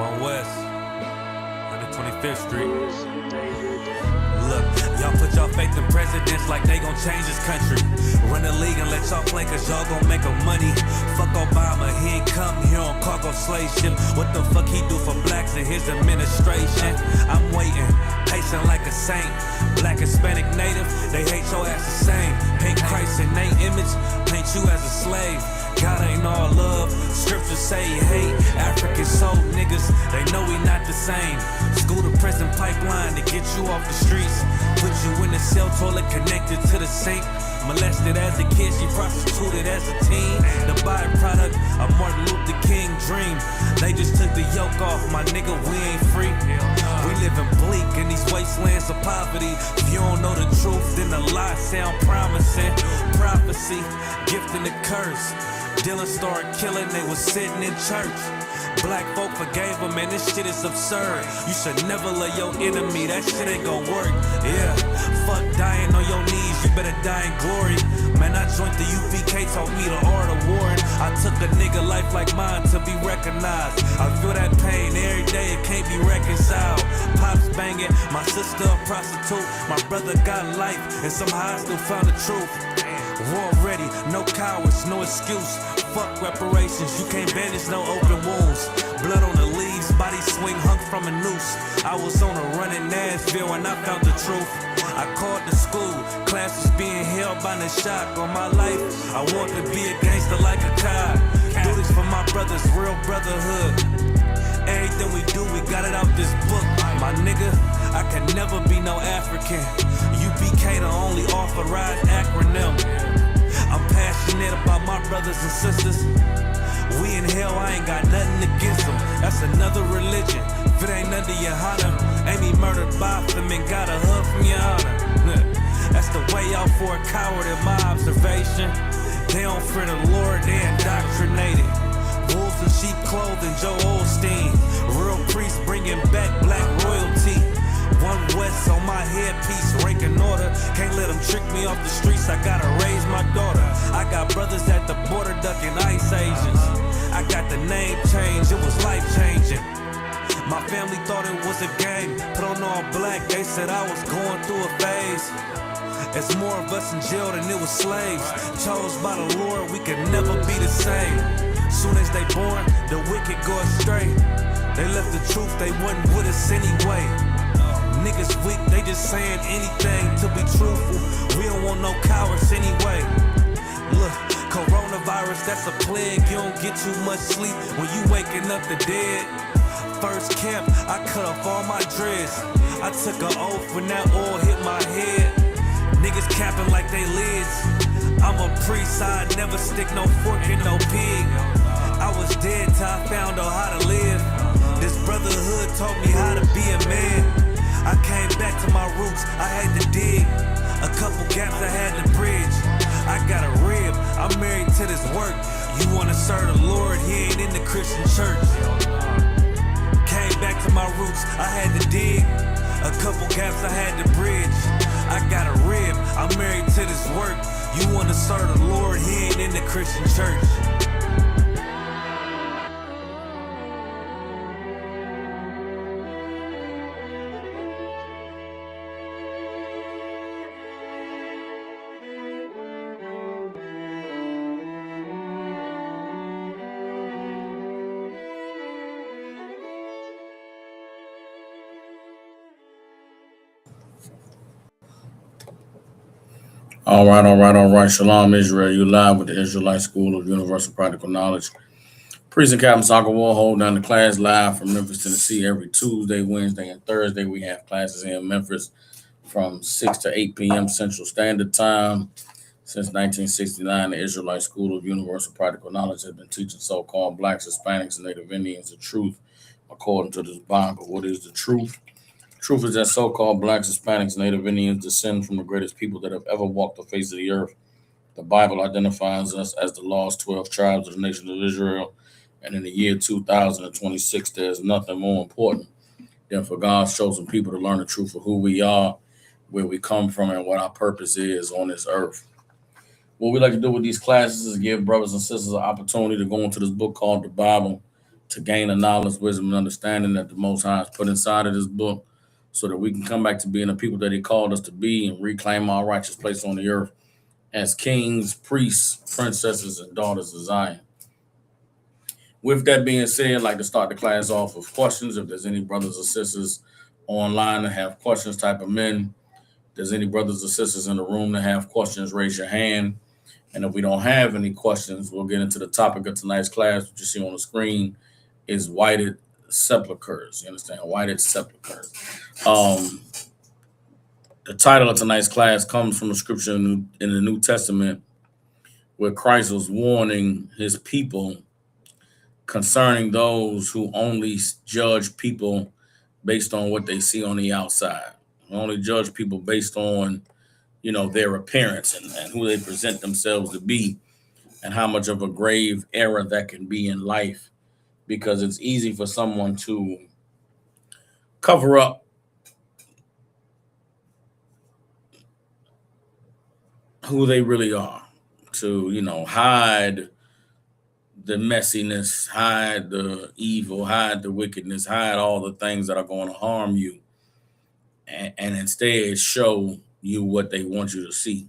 One West, 125th Street. Look, y'all put y'all faith in presidents like they gon' change this country. Run the league and let y'all play cause y'all gon' make a money. Fuck Obama, he ain't come here on cargo slave ship. What the fuck he do for blacks in his administration? I'm waiting, patient like a saint. Black, Hispanic, Native, they hate your ass the same. Paint Christ in their image, paint you as a slave. God ain't all love, scriptures say he hate. African soul niggas, they know we not the same. School to prison pipeline to get you off the streets. Put you in the cell toilet connected to the sink. Molested as a kid, she prostituted as a teen. The byproduct of Martin Luther King dream. They just took the yoke off, my nigga, we ain't free. We living bleak in these wastelands of poverty. If you don't know the truth, then the lies sound promising. Prophecy, gift and the curse. Dylan started killing, they was sitting in church. Black folk forgave him, man, this shit is absurd. You should never love your enemy, that shit ain't gon' work. Yeah, fuck dying on your knees, you better die in glory. Man, I joined the UPK, taught me the art of warring. I took a nigga life like mine to be recognized. I feel that pain every day, it can't be reconciled. Pops banging, my sister a prostitute. My brother got life, and somehow I still found the truth. War ready, no cowards, no excuse. Fuck reparations, you can't bandage no open wounds. Blood on the leaves, body swing hung from a noose. I was on a run in Nashville when I found the truth. I called the school, class was being held by the shock on my life. I want to be a gangster like a cop. Do this for my brothers, real brotherhood. Everything we do, we got it out this book. My nigga, I can never be no African. UPK the only authorized acronym. I'm passionate about my brothers and sisters. We in hell, I ain't got nothing against them. That's another religion. If it ain't under your honor, Amy murdered by them and got a hug from your honor. That's the way out for a coward in my observation. They don't fear the Lord, they indoctrinated. Wolves in sheep clothing, Joe Osteen. Real priests bringing back black royalty. One West on my headpiece, rank and order. Can't let them trick me off the streets, I gotta raise my daughter. I got brothers at the border ducking ICE agents. I got the name change, it was life changing. My family thought it was a game, put on all black, they said I was going through a phase. It's more of us in jail than it was slaves. Chose by the Lord, we could never be the same. Soon as they born, the wicked go astray. They left the truth, they wasn't with us anyway. Niggas weak, they just saying anything to be truthful. We don't want no cowards anyway. Look, coronavirus, that's a plague. You don't get too much sleep when you waking up the dead. First camp, I cut off all my dreads. I took an oath when that oil hit my head. Niggas capping like they lids. I'm a priest, I never stick no fork in no pig. I was dead till I found out how to live. This brotherhood taught me how to be a man. I came back to my roots, I had to dig. A couple gaps I had to bridge. I got a rib, I'm married to this work. You wanna serve the Lord, he ain't in the Christian church. Came back to my roots, I had to dig. A couple gaps I had to bridge. I got a rib, I'm married to this work. You wanna serve the Lord, he ain't in the Christian church. All right. Shalom, Israel. You live with the Israelite School of Universal Practical Knowledge. Prison Captain Soccer War hold down the class live from Memphis, Tennessee every Tuesday, Wednesday, and Thursday. We have classes in Memphis from 6 to 8 p.m. Central Standard Time. Since 1969, the Israelite School of Universal Practical Knowledge has been teaching so-called blacks, Hispanics, and Native Indians the truth according to this Bible. What is the truth? Truth is that so-called blacks, Hispanics, and Native Indians descend from the greatest people that have ever walked the face of the earth. The Bible identifies us as the lost 12 tribes of the nation of Israel. And in the year 2026, there's nothing more important than for God's chosen people to learn the truth of who we are, where we come from, and what our purpose is on this earth. What we like to do with these classes is give brothers and sisters an opportunity to go into this book called the Bible to gain the knowledge, wisdom, and understanding that the Most High has put inside of this book so that we can come back to being the people that He called us to be and reclaim our righteous place on the earth as kings, priests, princesses, and daughters of Zion. With that being said, I'd like to start the class off with questions. If there's any brothers or sisters online that have questions, type them in. If there's any brothers or sisters in the room that have questions, raise your hand. And if we don't have any questions, we'll get into the topic of tonight's class. What you see on the screen is whited sepulchres. You understand? Whited sepulchres. Um, the title of tonight's class comes from a scripture in the New Testament where Christ was warning his people concerning those who only judge people based on what they see on the outside. Only judge people based on, their appearance and who they present themselves to be, and how much of a grave error that can be in life, because it's easy for someone to cover up who they really are, to, hide the messiness, hide the evil, hide the wickedness, hide all the things that are going to harm you, and instead show you what they want you to see.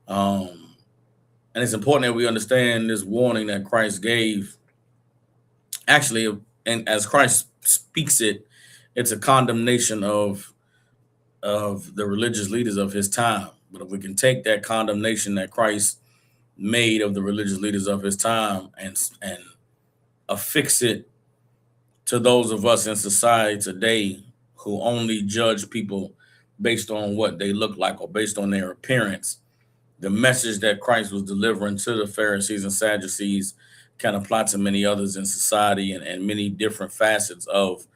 And it's important that we understand this warning that Christ gave. Actually, and as Christ speaks it, it's a condemnation of the religious leaders of his time. But if we can take that condemnation that Christ made of the religious leaders of his time and affix it to those of us in society today who only judge people based on what they look like or based on their appearance, the message that Christ was delivering to the Pharisees and Sadducees can apply to many others in society and many different facets of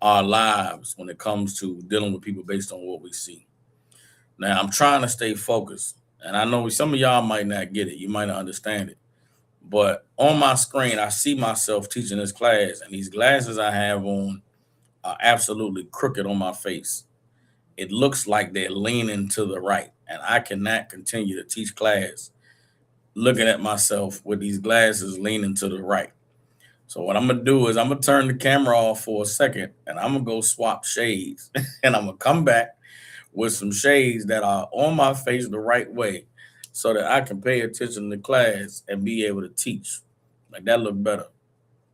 our lives when it comes to dealing with people based on what we see. Now, I'm trying to stay focused, and I know some of y'all might not get it. You might not understand it. But on my screen, I see myself teaching this class, and these glasses I have on are absolutely crooked on my face. It looks like they're leaning to the right, and I cannot continue to teach class looking at myself with these glasses leaning to the right. So what I'm gonna do is I'm gonna turn the camera off for a second, and I'm gonna go swap shades, and I'm gonna come back with some shades that are on my face the right way, so that I can pay attention to class and be able to teach. Like that look better.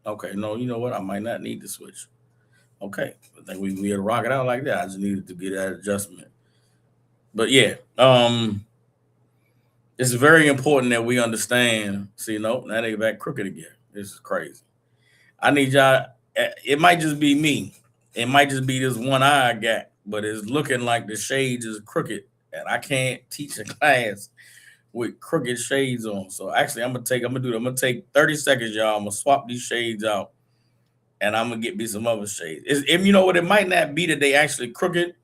Okay, no, you know what? I might not need to switch. Okay, I think we had to rock it out like that. I just needed to get that adjustment. But yeah, it's very important that we understand. See, no, now they back crooked again. This is crazy. I need y'all. It might just be me. It might just be this one eye I got, but it's looking like the shades is crooked, and I can't teach a class with crooked shades on. So actually, I'm gonna take 30 seconds, y'all. I'm gonna swap these shades out, and I'm gonna get me some other shades. You know what? It might not be that they actually crooked,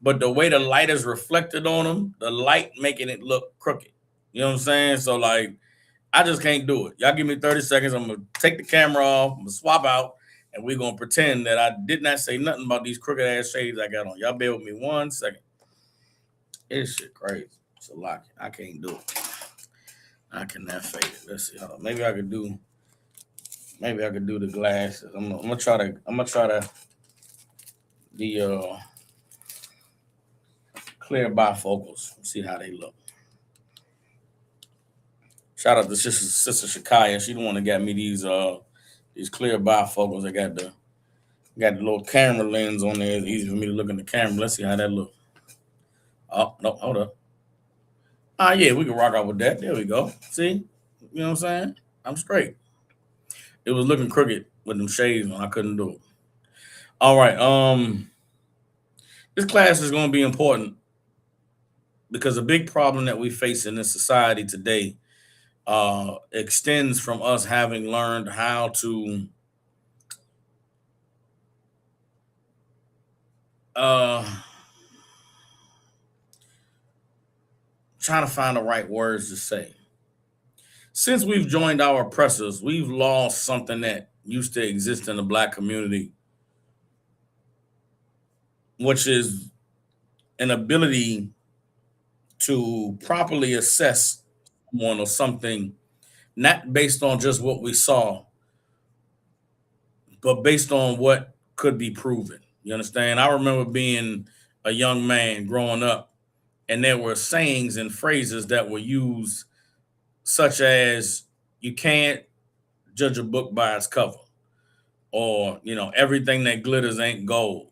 but the way the light is reflected on them, the light making it look crooked. You know what I'm saying? So like, I just can't do it. Y'all give me 30 seconds. I'm gonna take the camera off. I'm gonna swap out, and we're gonna pretend that I did not say nothing about these crooked ass shades I got on. Y'all bear with me 1 second. This shit crazy. It's a lot. I can't do it. I cannot fade it. Let's see. Hold on. Maybe I could do. Maybe I could do the glasses. I'm gonna try to. I'm gonna try to the clear bifocals. See how they look. Shout out to sister Shakaya. She the one that got me these clear bifocals. I got the little camera lens on there. It's easy for me to look in the camera. Let's see how that look. Oh no, hold up. Ah yeah, we can rock out with that. There we go. See, you know what I'm saying? I'm straight. It was looking crooked with them shades on. I couldn't do it. All right. This class is going to be important because a big problem that we face in this society today extends from us having learned how to trying to find the right words to say. Since we've joined our oppressors, we've lost something that used to exist in the Black community, which is an ability to properly assess someone or something, not based on just what we saw, but based on what could be proven. You understand? I remember being a young man growing up, and there were sayings and phrases that were used, such as "you can't judge a book by its cover," or everything that glitters ain't gold,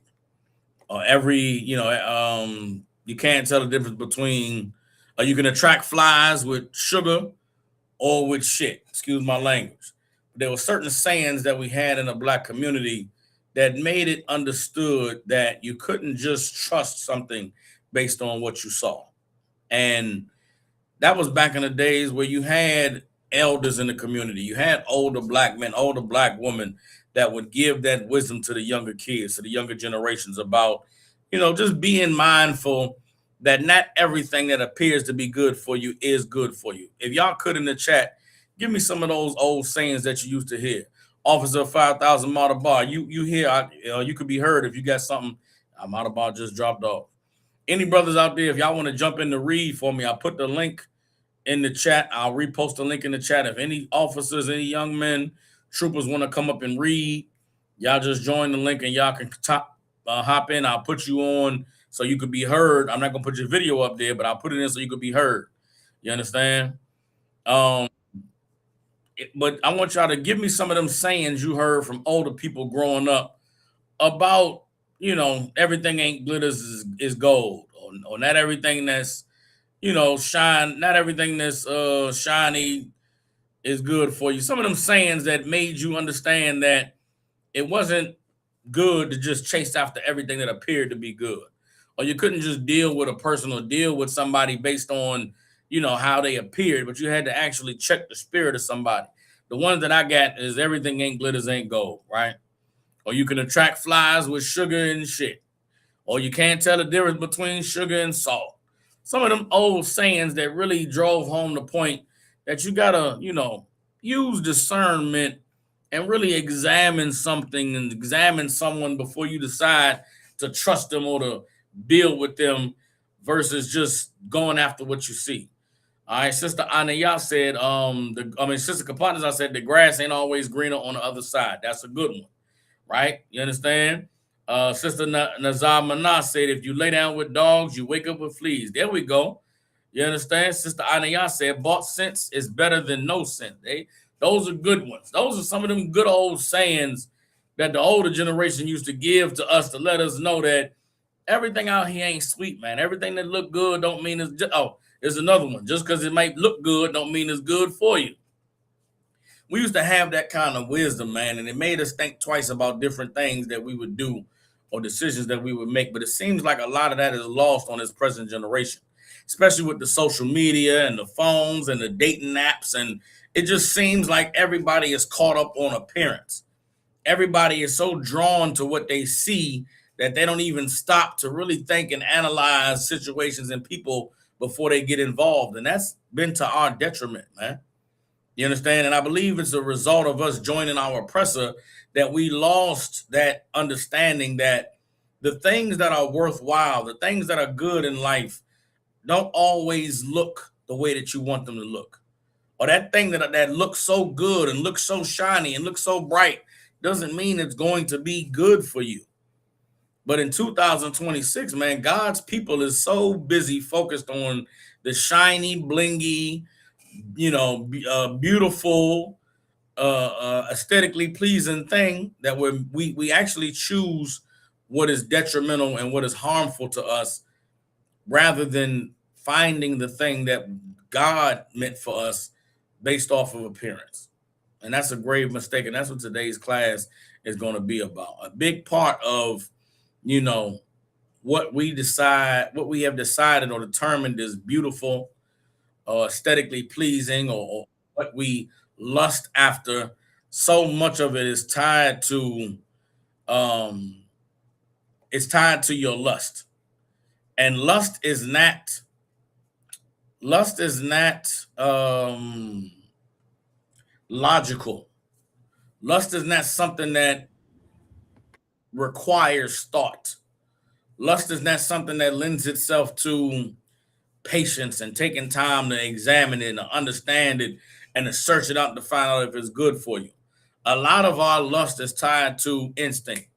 or you can't tell the difference between you can attract flies with sugar or with shit. Excuse my language. There were certain sayings that we had in the black community that made it understood that you couldn't just trust something based on what you saw. And that was back in the days where you had elders in the community. You had older black men, older black women that would give that wisdom to the younger kids, to the younger generations about, just being mindful that not everything that appears to be good for you is good for you. If y'all could in the chat, give me some of those old sayings that you used to hear. Officer 5,000 Mata Bar, you hear, you could be heard if you got something. Mata Bar just dropped off. Any brothers out there, if y'all want to jump in to read for me, I'll put the link in the chat. I'll repost the link in the chat. If any officers, any young men, troopers want to come up and read, y'all just join the link and y'all can hop in. I'll put you on so you could be heard. I'm not gonna put your video up there, but I'll put it in so you could be heard. You understand? But I want y'all to give me some of them sayings you heard from older people growing up about, everything ain't glitters is gold, or not everything that's not everything that's shiny is good for you. Some of them sayings that made you understand that it wasn't good to just chase after everything that appeared to be good. Or you couldn't just deal with a person or deal with somebody based on, how they appeared, but you had to actually check the spirit of somebody. The ones that I got is everything ain't glitters ain't gold, right? Or you can attract flies with sugar and shit. Or you can't tell the difference between sugar and salt. Some of them old sayings that really drove home the point that you gotta, use discernment and really examine something and examine someone before you decide to trust them or to deal with them versus just going after what you see. All right, Sister Anaya said, Sister Kapanas, I said the grass ain't always greener on the other side. That's a good one, right? You understand? Sister Nazar Mana said, if you lay down with dogs, you wake up with fleas. There we go. You understand? Sister Anaya said, bought sense is better than no sense. Those are good ones. Those are some of them good old sayings that the older generation used to give to us to let us know that everything out here ain't sweet, man. Everything that look good don't mean it's just, there's another one. Just because it might look good don't mean it's good for you. We used to have that kind of wisdom, man, and it made us think twice about different things that we would do or decisions that we would make. But it seems like a lot of that is lost on this present generation, especially with the social media and the phones and the dating apps. And it just seems like everybody is caught up on appearance. Everybody is so drawn to what they see that they don't even stop to really think and analyze situations and people before they get involved. And that's been to our detriment, man. You understand? And I believe it's a result of us joining our oppressor that we lost that understanding that the things that are worthwhile, the things that are good in life, don't always look the way that you want them to look. Or that thing that looks so good and looks so shiny and looks so bright doesn't mean it's going to be good for you. But in 2026, man, God's people is so busy focused on the shiny, blingy, beautiful, aesthetically pleasing thing that we actually choose what is detrimental and what is harmful to us rather than finding the thing that God meant for us based off of appearance. And that's a grave mistake. And that's what today's class is going to be about. A big part of, what we have decided or determined is beautiful or aesthetically pleasing or what we lust after. So much of it is tied to your lust. And lust is not logical. Lust is not something that requires thought. Lust is not something that lends itself to patience and taking time to examine it and to understand it and to search it out to find out if it's good for you. A lot of our lust is tied to instinct.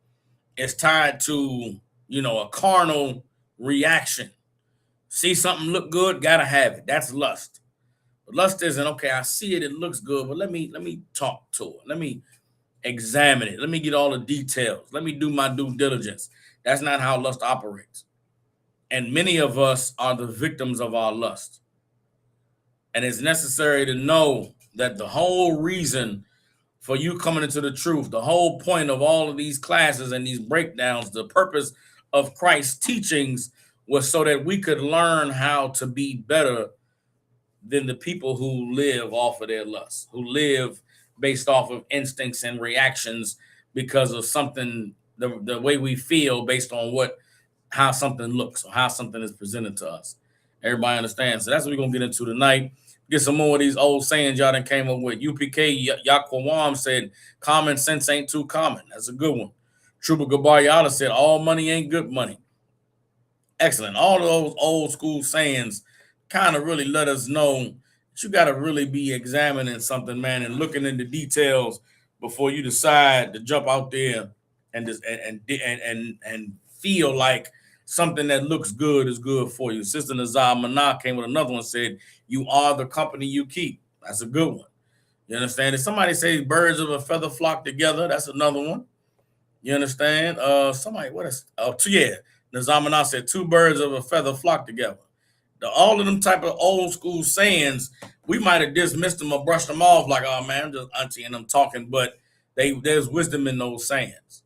It's tied to, a carnal reaction. See something look good, gotta have it. That's lust. But lust isn't okay. I see it, it looks good, but let me talk to it. Let me examine it. Let me get all the details. Let me do my due diligence. That's not how lust operates. And many of us are the victims of our lust. And it's necessary to know that the whole reason for you coming into the truth, the whole point of all of these classes and these breakdowns, the purpose of Christ's teachings was so that we could learn how to be better than the people who live off of their lust, who live based off of instincts and reactions because of something, the way we feel based on how something looks or how something is presented to us. Everybody understands. So that's what we're gonna get into tonight. Get some more of these old sayings y'all done came up with. UPK Yaquawam said, "Common sense ain't too common." That's a good one. Truba Gabayala said, "All money ain't good money." Excellent. All of those old school sayings kind of really let us know that you got to really be examining something, man, and looking into details before you decide to jump out there and just and feel like something that looks good is good for you. Sister Nazar Mana came with another one, said, "You are the company you keep." That's a good one. You understand? If somebody says birds of a feather flock together, that's another one. You understand? Somebody, what is, yeah. Nazamana said, "Two birds of a feather flock together." All of them type of old school sayings, we might have dismissed them or brushed them off like, "Oh man, I'm just auntie and I'm talking," but there's wisdom in those sayings.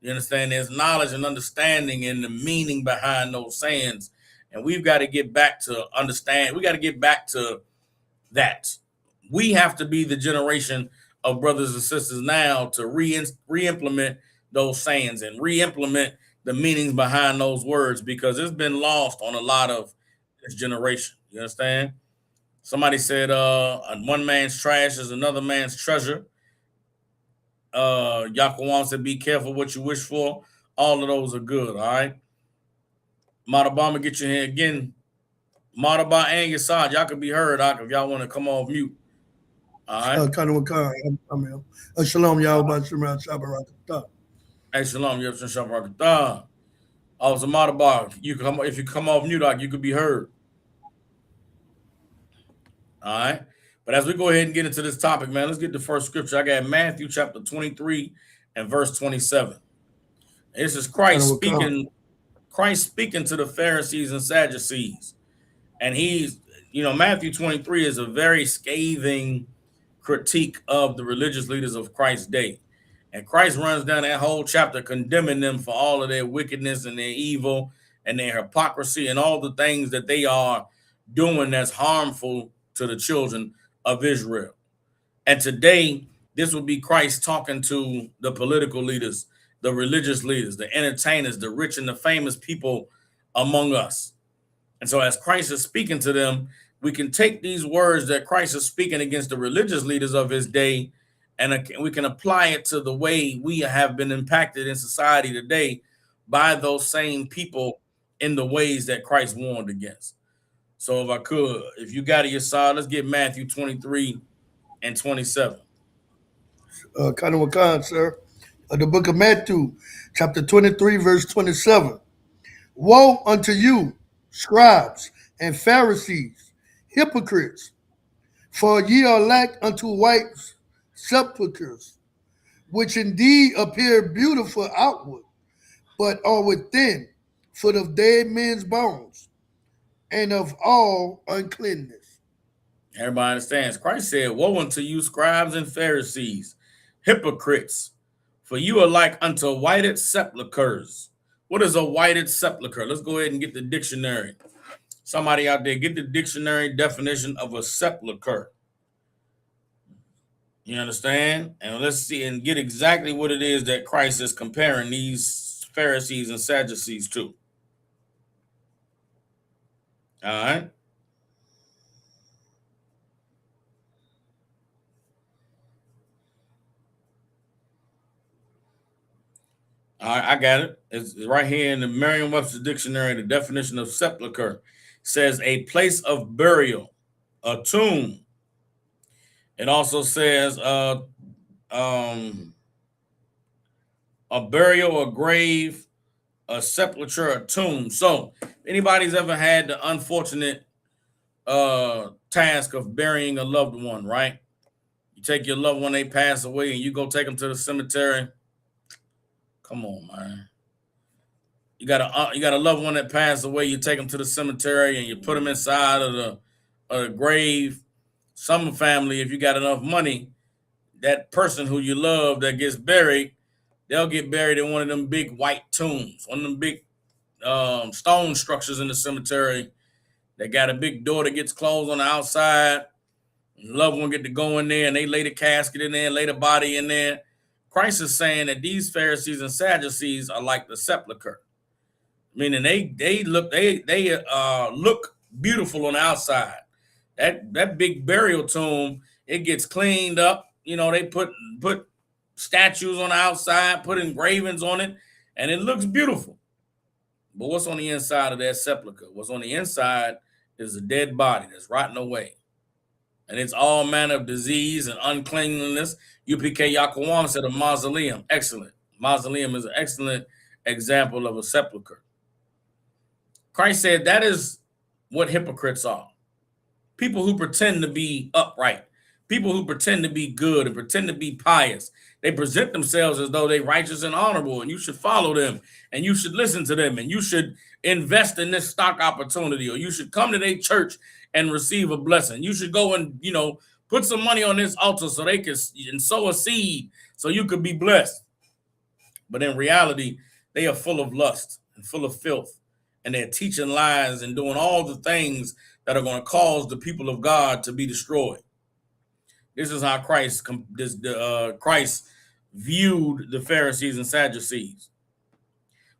You understand? There's knowledge and understanding in the meaning behind those sayings. And we've got to get back to understand. We got to get back to that. We have to be the generation of brothers and sisters now to re-implement those sayings and re-implement the meanings behind those words because it's been lost on a lot of this generation. You understand? Somebody said, one man's trash is another man's treasure. Yaquan said, "Be careful what you wish for." All of those are good. All right. Madabama, get you here again. Madaba and Yasad, y'all can be heard. If y'all want to come off mute. All right. Kind of I'm here. Shalom, y'all. About Shemar Shabbat. Hey, shalom. You have some Shabbat. Also, Madaba, if you come off mute, you could be heard. All right. But as we go ahead and get into this topic, man, let's get the first scripture. I got Matthew chapter 23 and verse 27. This is Christ speaking to the Pharisees and Sadducees. And Matthew 23 is a very scathing critique of the religious leaders of Christ's day. And Christ runs down that whole chapter condemning them for all of their wickedness and their evil and their hypocrisy and all the things that they are doing that's harmful to the children of Israel. And today, this will be Christ talking to the political leaders, the religious leaders, the entertainers, the rich and the famous people among us. And so as Christ is speaking to them, we can take these words that Christ is speaking against the religious leaders of his day, and we can apply it to the way we have been impacted in society today by those same people in the ways that Christ warned against. So if you got it, your side, let's get Matthew 23 and 27. Khan, sir. The book of Matthew, chapter 23, verse 27. "Woe unto you, scribes and Pharisees, hypocrites, for ye are like unto white sepulchres, which indeed appear beautiful outward, but are within full of dead men's bones, and of all uncleanness." Everybody understands. Christ said, "Woe unto you, scribes and Pharisees, hypocrites, for you are like unto whited sepulchres." What is a whited sepulchre? Let's go ahead and get the dictionary. Somebody out there, get the dictionary definition of a sepulchre. You understand? And let's see and get exactly what it is that Christ is comparing these Pharisees and Sadducees to. All right. All right, I got it. It's right here in the Merriam-Webster dictionary. The definition of sepulcher says a place of burial, a tomb. It also says um, a burial, a grave, a sepulcher, a tomb. So, if anybody's ever had the unfortunate task of burying a loved one, right? You take your loved one, they pass away, and you go take them to the cemetery. Come on, man. You got a loved one that passed away. You take them to the cemetery and you put them inside of the grave. Some family, if you got enough money, that person who you love that gets buried, they'll get buried in one of them big white tombs, one of them big stone structures in the cemetery. They got a big door that gets closed on the outside. The loved one get to go in there and they lay the casket in there, lay the body in there. Christ is saying that these Pharisees and Sadducees are like the sepulcher, meaning they look beautiful on the outside. That big burial tomb, it gets cleaned up. You know, they put statues on the outside, put engravings on it, and it looks beautiful. But what's on the inside of that sepulcher? What's on the inside is a dead body that's rotting away. And it's all manner of disease and uncleanliness. UPK Yakawan said a mausoleum. Excellent. Mausoleum is an excellent example of a sepulcher. Christ said that is what hypocrites are. People who pretend to be upright, people who pretend to be good and pretend to be pious. They present themselves as though they're righteous and honorable, and you should follow them, and you should listen to them, and you should invest in this stock opportunity, or you should come to their church and receive a blessing. You should go and, put some money on this altar so they can and sow a seed so you could be blessed. But in reality, they are full of lust and full of filth, and they're teaching lies and doing all the things that are going to cause the people of God to be destroyed. This is how Christ viewed the Pharisees and Sadducees.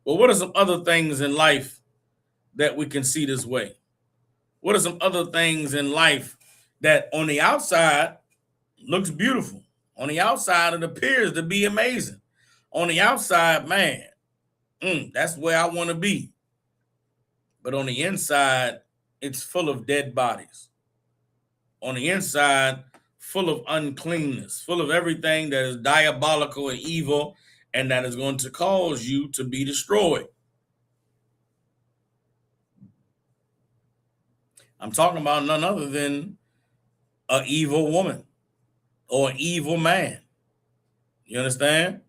Well, what are some other things in life that we can see this way? What are some other things in life that on the outside looks beautiful? On the outside, it appears to be amazing. On the outside, man, that's where I want to be. But on the inside, it's full of dead bodies. On the inside, full of uncleanness, full of everything that is diabolical and evil, and that is going to cause you to be destroyed. I'm talking about none other than an evil woman or an evil man. You understand?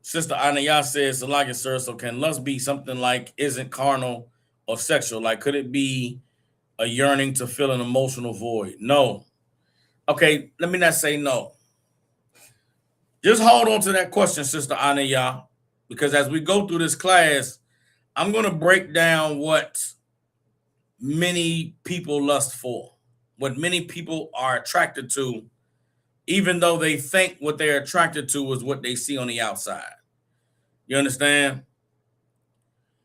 Sister Anaya says, "Salagi, sir, so can lust be something like isn't carnal or sexual? Like, could it be a yearning to fill an emotional void?" No. Okay, let me not say no. Just hold on to that question, Sister Anaya, because as we go through this class, I'm going to break down what many people lust for, what many people are attracted to, even though they think what they're attracted to is what they see on the outside. You understand?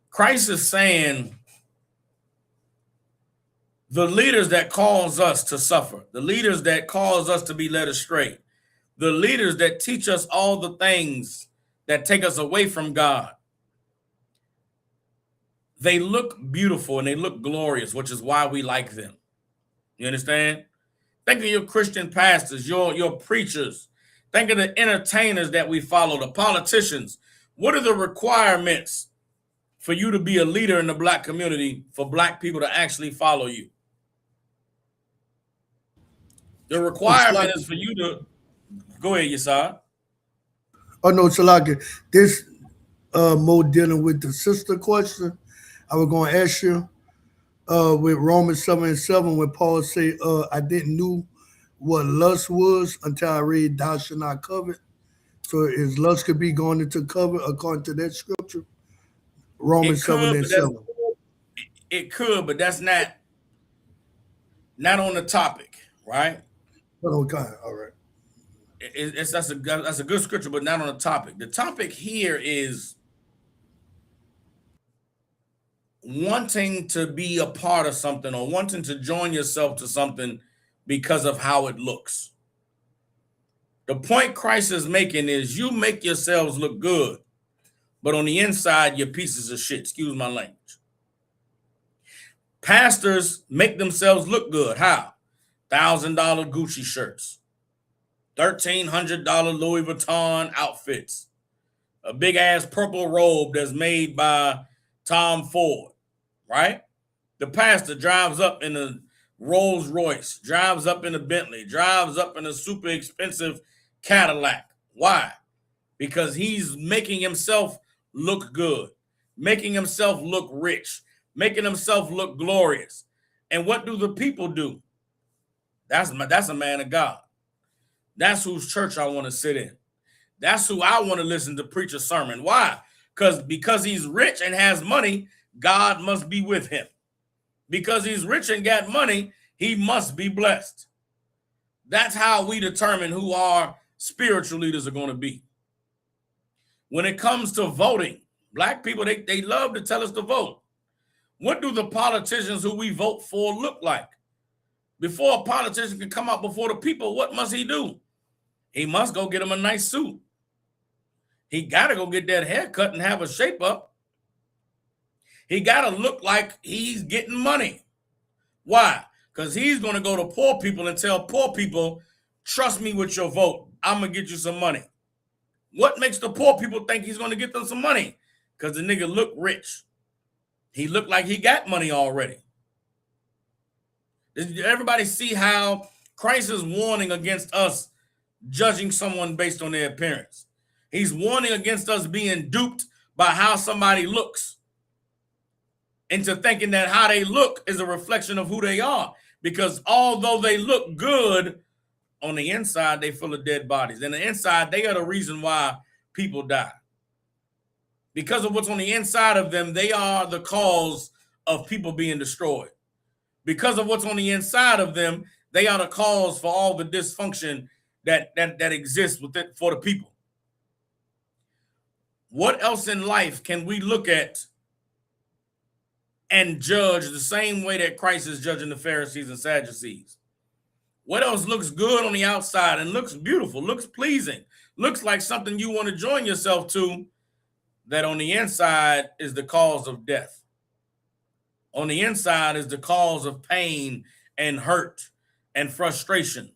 Christ is saying the leaders that cause us to suffer, the leaders that cause us to be led astray, the leaders that teach us all the things that take us away from God, they look beautiful and they look glorious, which is why we like them. You understand? Think of your Christian pastors, your preachers. Think of the entertainers that we follow, the politicians. What are the requirements for you to be a leader in the Black community, for Black people to actually follow you? The requirement is for you to go ahead, Yasar. Oh no, Salaki. This more dealing with the sister question. I was going to ask you with Romans 7:7 when Paul say, "I didn't know what lust was until I read Thou shalt not covet." So is lust could be going into covet according to that scripture? Romans 7:7. It could, but that's not on the topic, right? Okay, all right. That's a good scripture, but not on the topic. The topic here is wanting to be a part of something or wanting to join yourself to something because of how it looks. The point Christ is making is you make yourselves look good, but on the inside, you're pieces of shit. Excuse my language. Pastors make themselves look good. How? $1,000 Gucci shirts. $1,300 Louis Vuitton outfits, a big ass purple robe that's made by Tom Ford, right? The pastor drives up in a Rolls Royce, drives up in a Bentley, drives up in a super expensive Cadillac. Why? Because he's making himself look good, making himself look rich, making himself look glorious. And what do the people do? That's a man of God. That's whose church I want to sit in. That's who I want to listen to preach a sermon. Why? Because he's rich and has money, God must be with him. Because he's rich and got money, he must be blessed. That's how we determine who our spiritual leaders are going to be. When it comes to voting, black people, they love to tell us to vote. What do the politicians who we vote for look like? Before a politician can come out before the people, what must he do? He must go get him a nice suit. He got to go get that haircut and have a shape up. He got to look like he's getting money. Why? Because he's going to go to poor people and tell poor people, trust me with your vote. I'm going to get you some money. What makes the poor people think he's going to get them some money? Because the nigga look rich. He looked like he got money already. Did everybody see how Christ is warning against us judging someone based on their appearance? He's warning against us being duped by how somebody looks into thinking that how they look is a reflection of who they are. Because although they look good, on the inside, they full of dead bodies. And the inside, they are the reason why people die. Because of what's on the inside of them, they are the cause of people being destroyed. Because of what's on the inside of them, they are the cause for all the dysfunction that exists with it for the people. What else in life can we look at and judge the same way that Christ is judging the Pharisees and Sadducees? What else looks good on the outside and looks beautiful, looks pleasing, looks like something you want to join yourself to, that on the inside is the cause of death? On the inside is the cause of pain and hurt and frustration.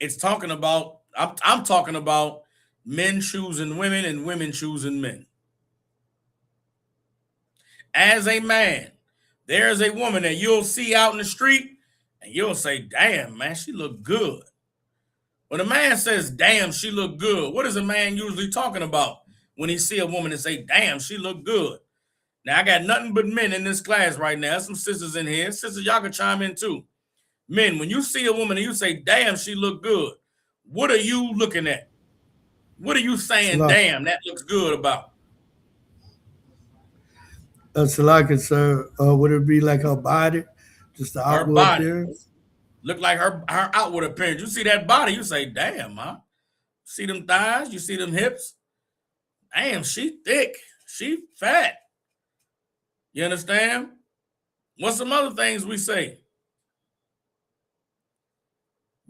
It's talking about, I'm talking about men choosing women and women choosing men. As a man, there is a woman that you'll see out in the street and you'll say, damn, man, she look good. When a man says, damn, she look good, what is a man usually talking about when he see a woman and say, damn, she look good? Now, I got nothing but men in this class right now. There's some sisters in here. Sisters, y'all can chime in too. Men, when you see a woman and you say, damn, she look good, what are you looking at? What are you saying, damn, that looks good about? Salaka, sir, would it be like her body? Just the outward appearance? Look like her outward appearance. You see that body, you say, damn, huh? See them thighs, you see them hips? Damn, she thick, she fat. You understand? What's some other things we say?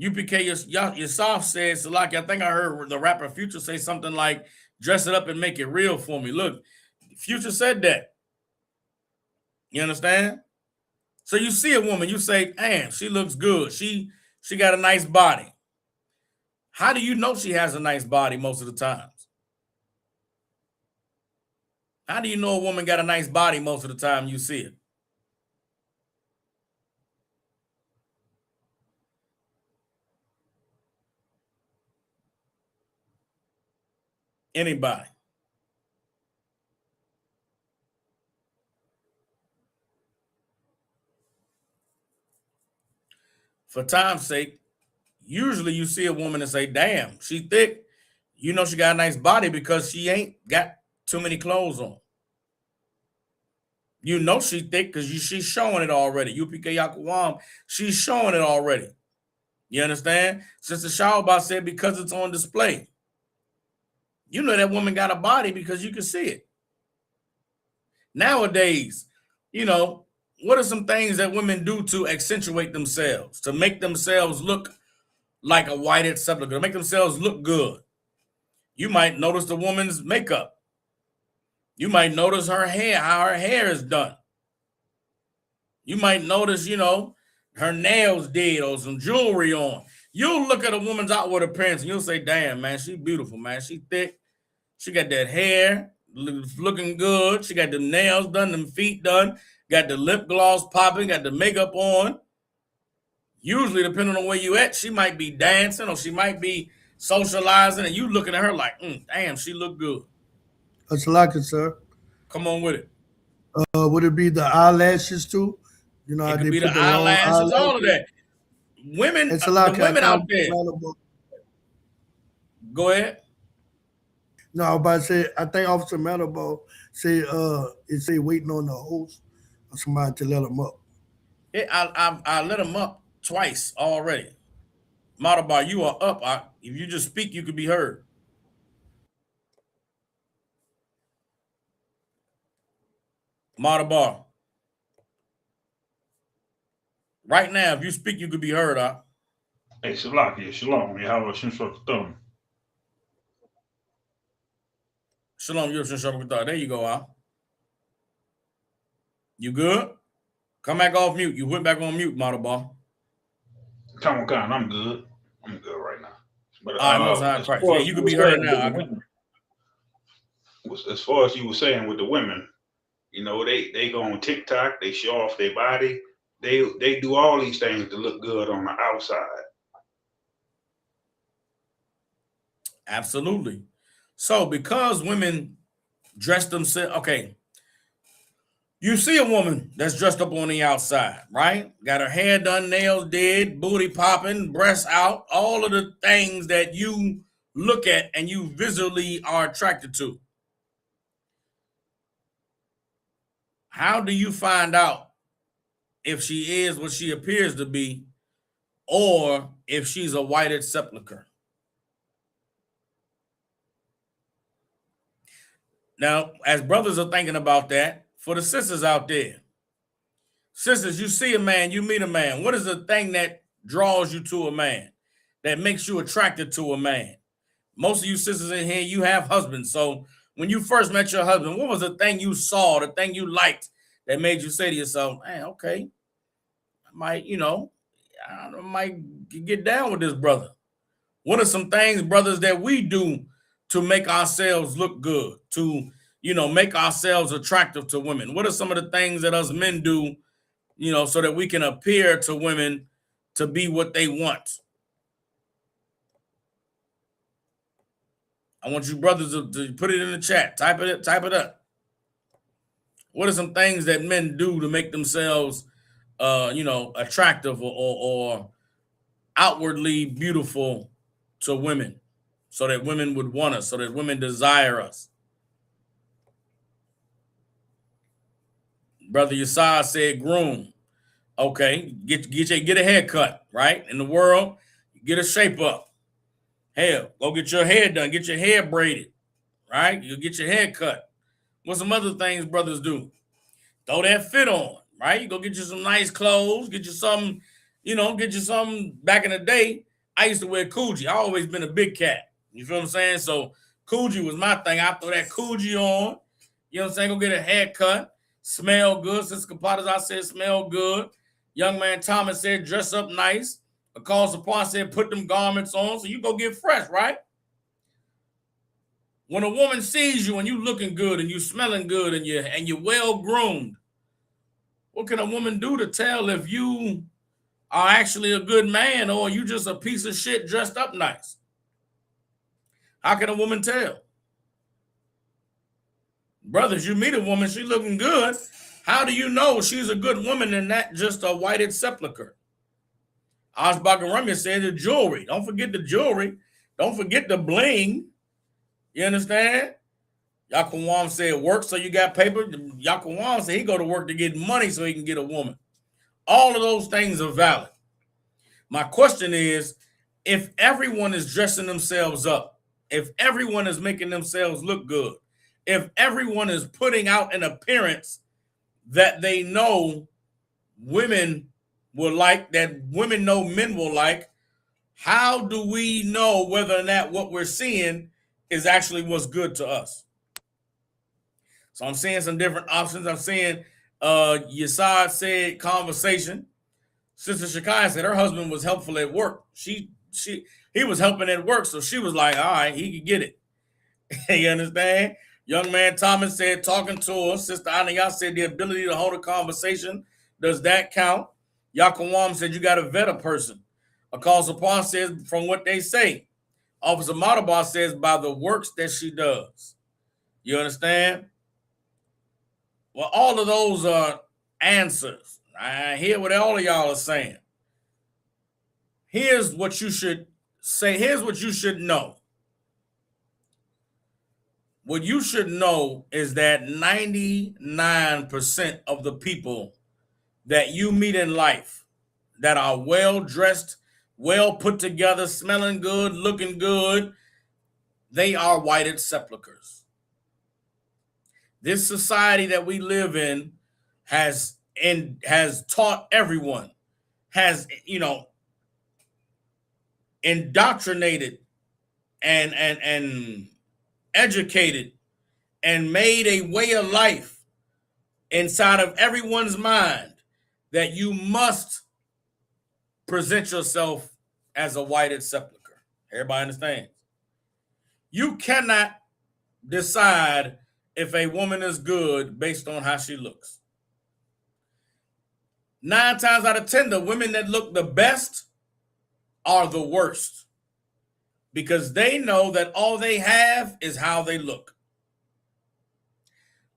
UPK, your soft said, Salaki, I think I heard the rapper Future say something like, dress it up and make it real for me. Look, Future said that. You understand? So you see a woman, you say, damn, she looks good. She got a nice body. How do you know she has a nice body most of the times? How do you know a woman got a nice body most of the time you see it? Anybody? For time's sake, usually you see a woman and say, damn, she thick. You know she got a nice body because she ain't got too many clothes on. You know she thick because she's showing it already. UPK Yakuwam, she's showing it already. You understand? Sister Shawba said because it's on display. You know that woman got a body because you can see it. Nowadays, you know, what are some things that women do to accentuate themselves, to make themselves look like a whited sepulchre, to make themselves look good? You might notice the woman's makeup. You might notice her hair, how her hair is done. You might notice, you know, her nails did or some jewelry on. You'll look at a woman's outward appearance and you'll say, damn, man, she beautiful, man. She thick. She got that hair looking good. She got the nails done, them feet done, got the lip gloss popping, got the makeup on. Usually, depending on where you at, she might be dancing or she might be socializing, and you looking at her like, damn, she look good. That's like it, sir. Come on with it. Would it be the eyelashes too? You know It how could they be the put the long eyelashes, all of eyelashes? that. Women, It's a the lot. I women think out there. Officer Malabo, Go ahead. no, I was about to say, I think Officer Malabo say it say waiting on the host or somebody to let him up. I let them up twice already. Matabar, you are up. If you just speak, you could be heard. Matabar. Right now, if you speak, you could be heard. Hey, Salakia, Shalom, Yahweh Shem Shalom. Shalom, there you go. You good? Come back off mute. You went back on mute, Matabar. Come on, Khan, I'm good. I'm good right now. But All right, Most High Christ. Yeah, you could be heard now. As far as you were saying with the women, you know, they go on TikTok, they show off their body, they do all these things to look good on the outside. Absolutely. So because women dress themselves, okay, you see a woman that's dressed up on the outside, right? Got her hair done, nails did, booty popping, breasts out, all of the things that you look at and you visually are attracted to. How do you find out if she is what she appears to be or if she's a whited sepulchre? Now, as brothers are thinking about that, for the sisters out there, sisters, you see a man, you meet a man. What is the thing that draws you to a man, that makes you attracted to a man? Most of you sisters in here, you have husbands. So when you first met your husband, what was the thing you saw, the thing you liked that made you say to yourself, man, okay, I might get down with this brother? What are some things, brothers, that we do to make ourselves look good, to, make ourselves attractive to women? What are some of the things that us men do, so that we can appear to women to be what they want? I want you brothers to put it in the chat. Type it up. What are some things that men do to make themselves, attractive or outwardly beautiful to women, so that women would want us, so that women desire us? Brother Yesai said groom. Okay, get a haircut, right? In the world, get a shape up. Hell, go get your hair done, get your hair braided, right? You get your hair cut. What some other things brothers do? Throw that fit on, right? You go get you some nice clothes, get you something, get you something. Back in the day, I used to wear Coogee. I always been a big cat. You feel what I'm saying? So Coogee was my thing. I throw that Coogee on, you know what I'm saying? Go get a haircut, smell good. Sister Kapadas, I said smell good. Young man Thomas said dress up nice. Because upon said put them garments on, so you go get fresh, right? When a woman sees you and you looking good and you smelling good and you're well groomed, what can a woman do to tell if you are actually a good man or you just a piece of shit dressed up nice? How can a woman tell? Brothers, you meet a woman, she looking good. How do you know she's a good woman and not just a whited sepulchre? Ashbak and Ramya said the jewelry. Don't forget the jewelry. Don't forget the bling. You understand? Yaquan said work so you got paper. Yaquan said he go to work to get money so he can get a woman. All of those things are valid. My question is, if everyone is dressing themselves up, if everyone is making themselves look good, if everyone is putting out an appearance that they know women will like, that women know men will like, how do we know whether or not what we're seeing is actually what's good to us? So I'm seeing some different options. I'm seeing Yesad said conversation. Sister Shekiah said her husband was helpful at work. She he was helping at work, so she was like, all right, he could get it. You understand? Young man Thomas said, talking to her. Sister Anaya said, the ability to hold a conversation, does that count? Yakawam said, you got to vet a person. Akal Sapon says, from what they say. Officer Matabar says, by the works that she does. You understand? Well, all of those are answers. I hear what all of y'all are saying. Here's what you should say. Here's what you should know. What you should know is that 99% of the people that you meet in life that are well dressed, well put together, smelling good, looking good, they are whited sepulchres. This society that we live in has taught everyone, has, indoctrinated and educated and made a way of life inside of everyone's mind that you must present yourself as a whited sepulcher. Everybody understands? You cannot decide if a woman is good based on how she looks. 9 times out of 10, the women that look the best are the worst, because they know that all they have is how they look.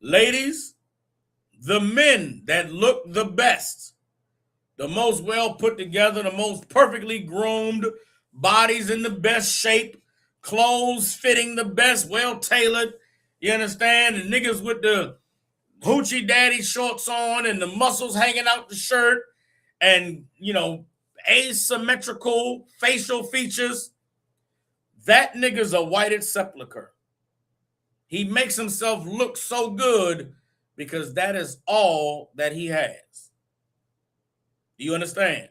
Ladies, the men that look the best, the most well put together, the most perfectly groomed, bodies in the best shape, clothes fitting the best, well tailored, you understand? And niggas with the hoochie daddy shorts on and the muscles hanging out the shirt and, asymmetrical facial features. That nigga's a whited sepulcher. He makes himself look so good because that is all that he has. Do you understand?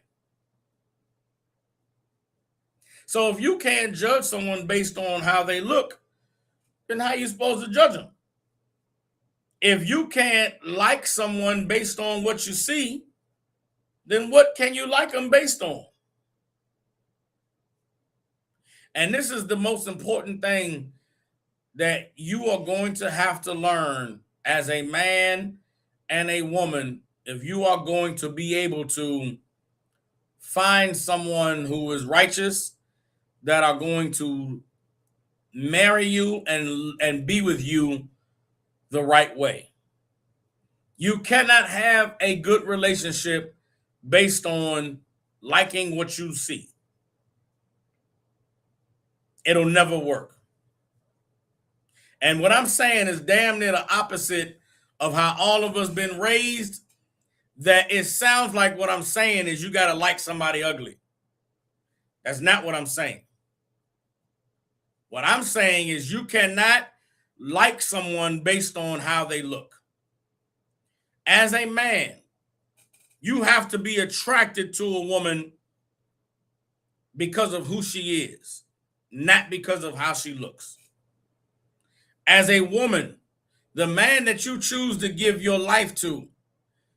So if you can't judge someone based on how they look, then how are you supposed to judge them? If you can't like someone based on what you see, then what can you like them based on? And this is the most important thing that you are going to have to learn as a man and a woman if you are going to be able to find someone who is righteous, that are going to marry you and be with you the right way. You cannot have a good relationship based on liking what you see. It'll never work. And what I'm saying is damn near the opposite of how all of us been raised, that it sounds like what I'm saying is you got to like somebody ugly. That's not what I'm saying. What I'm saying is you cannot like someone based on how they look. As a man, you have to be attracted to a woman because of who she is, not because of how she looks. As a woman, the man that you choose to give your life to,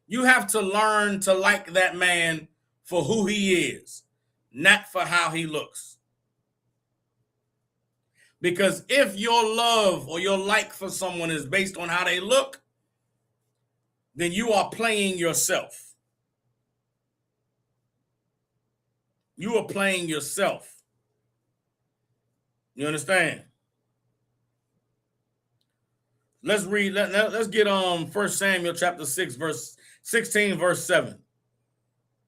you have to learn to like that man for who he is, not for how he looks. Because if your love or your like for someone is based on how they look, then you are playing yourself. You are playing yourself. You understand? Let's read. Let's get 1 Samuel chapter 6, verse 16, verse 7.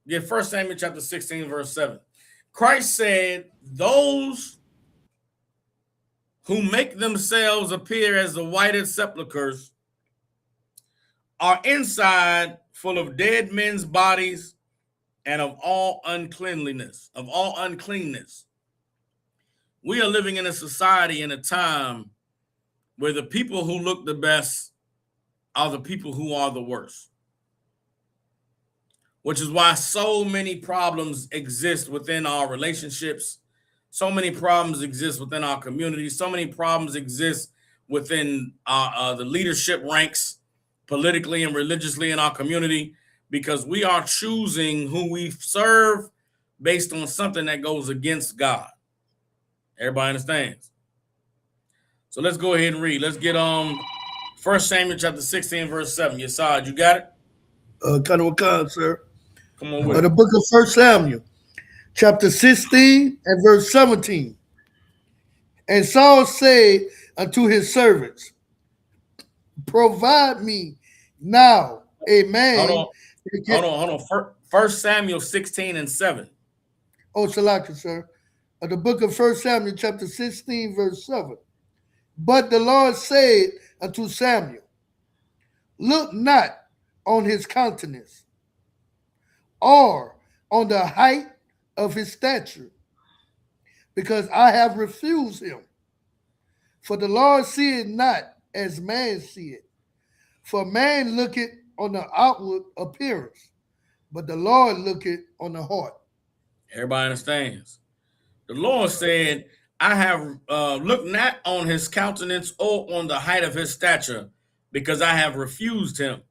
Get 1 Samuel chapter 16, verse 7. Christ said, those who make themselves appear as the whited sepulchres are inside full of dead men's bodies and of all uncleanness. We are living in a society, in a time where the people who look the best are the people who are the worst. Which is why so many problems exist within our relationships. So many problems exist within our community. So many problems exist within the leadership ranks, politically and religiously in our community, because we are choosing who we serve based on something that goes against God. Everybody understands? So let's go ahead and read. Let's get 1 Samuel chapter 16, verse 7. Yesad, you got it? Kind of a con, sir. Come on with The it. book of 1 Samuel, chapter 16 and verse 17. And Saul said unto his servants, provide me now a man. Hold on. 1 Samuel 16 and 7. Oh, Salaka, sir. The book of 1 Samuel, chapter 16, verse 7. But the Lord said unto Samuel, look not on his countenance, or on the height of his stature, because I have refused him. For the Lord seeth not as man seeth. For man looketh on the outward appearance, but the Lord looketh on the heart. Everybody understands. The Lord said, I have looked not on his countenance or on the height of his stature, because I have refused him.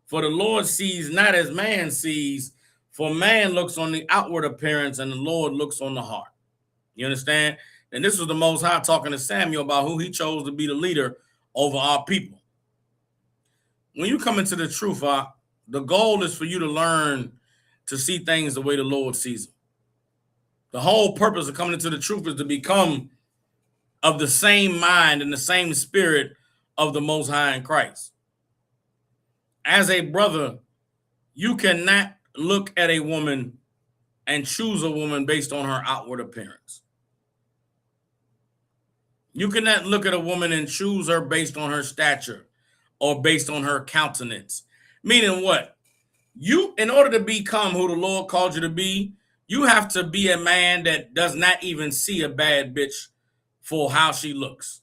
For the Lord sees not as man sees, for man looks on the outward appearance, and the Lord looks on the heart. You understand? And this was the Most High talking to Samuel about who he chose to be the leader over our people. When you come into the truth, the goal is for you to learn to see things the way the Lord sees them. The whole purpose of coming into the truth is to become of the same mind and the same spirit of the Most High in Christ. As a brother, you cannot look at a woman and choose a woman based on her outward appearance. You cannot look at a woman and choose her based on her stature or based on her countenance. Meaning what? You, in order to become who the Lord called you to be, you have to be a man that does not even see a bad bitch for how she looks.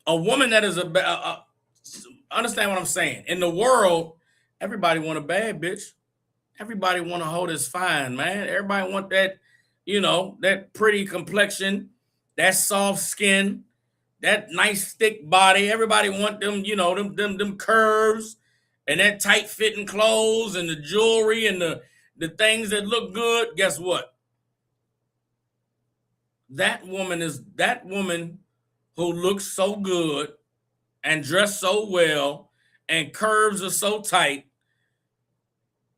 A woman that is understand what I'm saying? In the world, everybody want a bad bitch. Everybody want a hoe that's fine, man. Everybody want that, that pretty complexion, that soft skin, that nice thick body. Everybody want them, them curves and that tight fitting clothes and the jewelry and the things that look good. Guess what? That woman who looks so good and dressed so well and curves are so tight.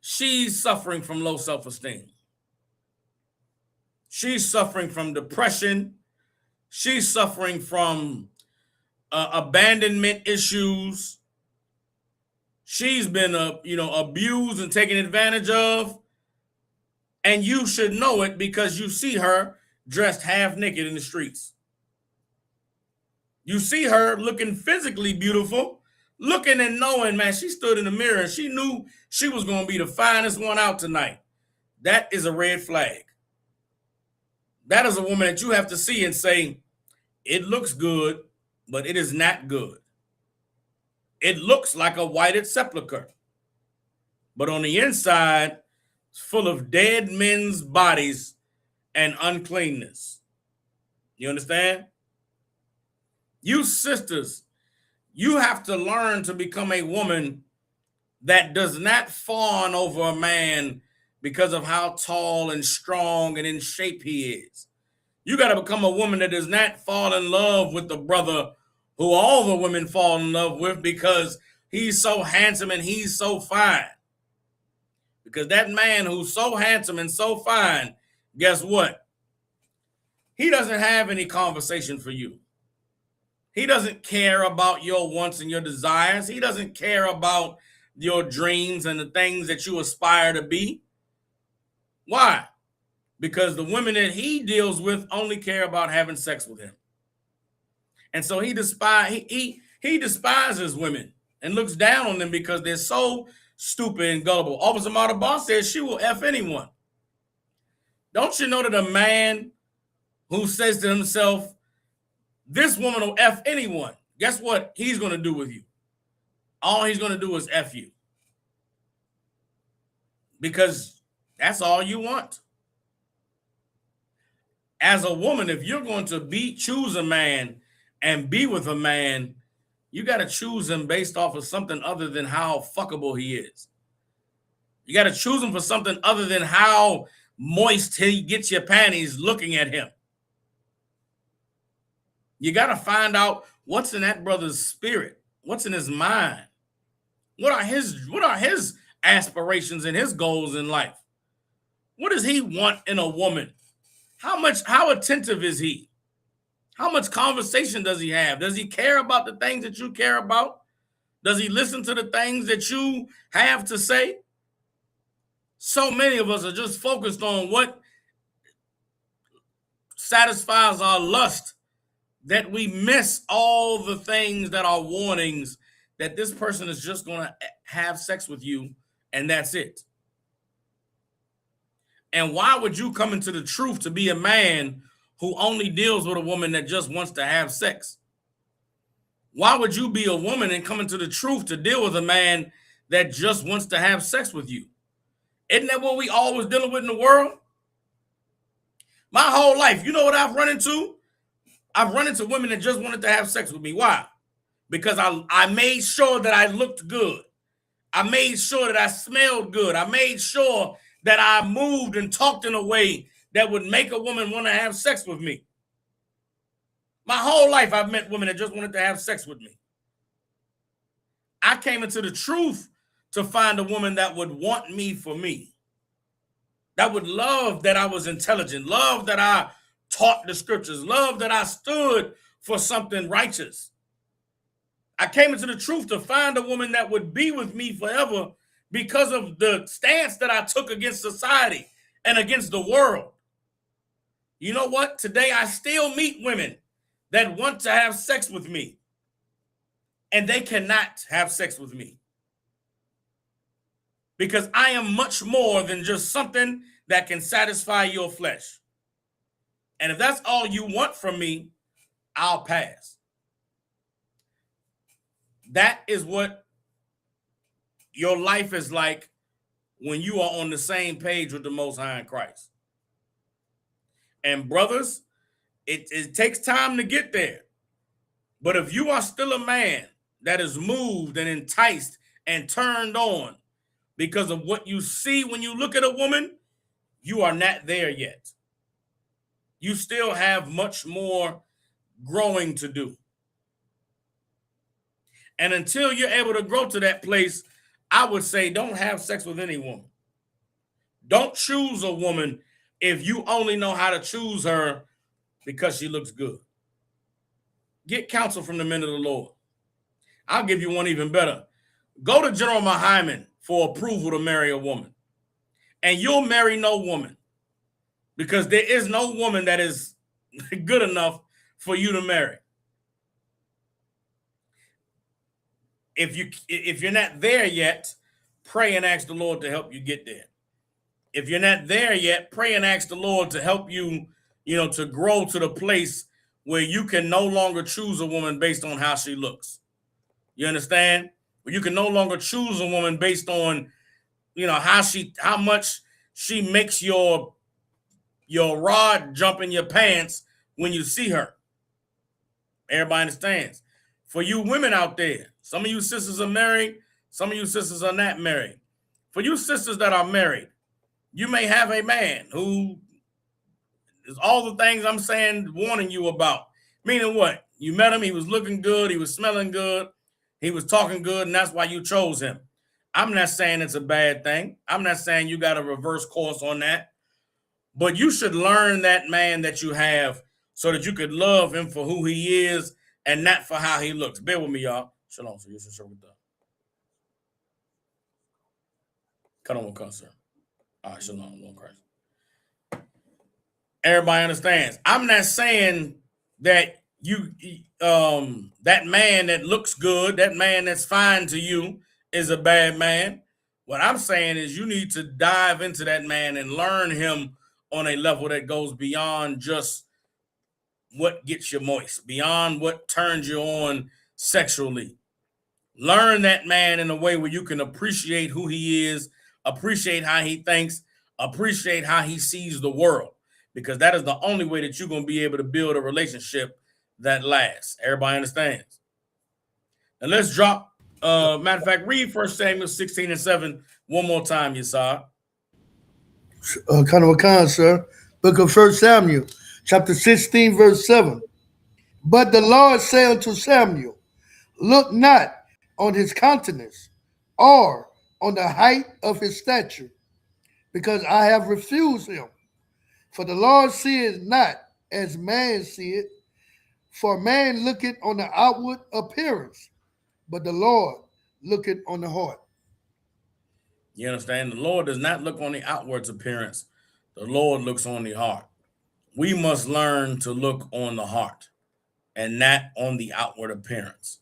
She's suffering from low self-esteem. She's suffering from depression. She's suffering from abandonment issues. She's been, abused and taken advantage of. And you should know it because you see her dressed half naked in the streets. You see her looking physically beautiful, looking and knowing, man, she stood in the mirror and she knew she was going to be the finest one out tonight. That is a red flag. That is a woman that you have to see and say, it looks good, but it is not good. It looks like a whited sepulchre, but on the inside, it's full of dead men's bodies and uncleanness. You understand? You sisters, you have to learn to become a woman that does not fawn over a man because of how tall and strong and in shape he is. You got to become a woman that does not fall in love with the brother who all the women fall in love with because he's so handsome and he's so fine. Because that man who's so handsome and so fine, guess what? He doesn't have any conversation for you. He doesn't care about your wants and your desires. He doesn't care about your dreams and the things that you aspire to be. Why? Because the women that he deals with only care about having sex with him. And so he despises women and looks down on them because they're so stupid and gullible. Officer Martha Boss says she will F anyone. Don't you know that a man who says to himself, this woman will F anyone, guess what he's going to do with you? All he's going to do is F you. Because that's all you want. As a woman, if you're going to choose a man and be with a man, you got to choose him based off of something other than how fuckable he is. You got to choose him for something other than how moist he gets your panties looking at him. You got to find out what's in that brother's spirit, what's in his mind, what are his aspirations and his goals in life. What does he want in a woman? How attentive is he? How much conversation does he have? Does he care about the things that you care about? Does he listen to the things that you have to say? So many of us are just focused on what satisfies our lust that we miss all the things that are warnings that this person is just going to have sex with you and that's it. And why would you come into the truth to be a man who only deals with a woman that just wants to have sex? Why would you be a woman and come into the truth to deal with a man that just wants to have sex with you? Isn't that what we always dealing with in the world? My whole life, you know what I've run into? I've run into women that just wanted to have sex with me. Why? Because I made sure that I looked good. I made sure that I smelled good. I made sure that I moved and talked in a way that would make a woman want to have sex with me. My whole life, I've met women that just wanted to have sex with me. I came into the truth to find a woman that would want me for me, that would love that I was intelligent, love that I taught the scriptures, love that I stood for something righteous. I came into the truth to find a woman that would be with me forever because of the stance that I took against society and against the world. You know what? Today, I still meet women that want to have sex with me, and they cannot have sex with me because I am much more than just something that can satisfy your flesh. And if that's all you want from me, I'll pass. That is what your life is like when you are on the same page with the Most High in Christ. And brothers, it takes time to get there. But if you are still a man that is moved and enticed and turned on because of what you see when you look at a woman, you are not there yet. You still have much more growing to do. And until you're able to grow to that place, I would say don't have sex with any woman. Don't choose a woman if you only know how to choose her because she looks good. Get counsel from the men of the Lord. I'll give you one even better. Go to General Muhammad for approval to marry a woman. And you'll marry no woman because there is no woman that is good enough for you to marry. If you're not there yet, pray and ask the Lord to help you get there. If you're not there yet, pray and ask the Lord to help you, to grow to the place where you can no longer choose a woman based on how she looks. You understand? Where you can no longer choose a woman based on, how much she makes your rod jump in your pants when you see her. Everybody understands. For you women out there, some of you sisters are married, some of you sisters are not married. For you sisters that are married, you may have a man who is all the things I'm saying, warning you about. Meaning what? You met him, he was looking good, he was smelling good, he was talking good, and that's why you chose him. I'm not saying it's a bad thing. I'm not saying you got to reverse course on that. But you should learn that man that you have so that you could love him for who he is and not for how he looks. Bear with me, y'all. Shalom. So you should show with that. Cut on with concern. All right, shalom, Lord Christ. Everybody understands. I'm not saying that that man that looks good, that man that's fine to you is a bad man. What I'm saying is you need to dive into that man and learn him on a level that goes beyond just what gets you moist, beyond what turns you on sexually. Learn that man in a way where you can appreciate who he is, appreciate how he thinks, appreciate how he sees the world, because that is the only way that you're going to be able to build a relationship that lasts. Everybody understands? And let's drop, matter of fact, read 1 Samuel 16:7 One more time, Yesai. Kind of a con, sir. Book of 1 Samuel, chapter 16, verse 7. But the Lord said unto Samuel, look not on his countenance or on the height of his stature, because I have refused him. For the Lord seeth not as man seeth, for man looketh on the outward appearance, but the Lord looketh on the heart. You understand? The Lord does not look on the outward appearance. The Lord looks on the heart. We must learn to look on the heart and not on the outward appearance.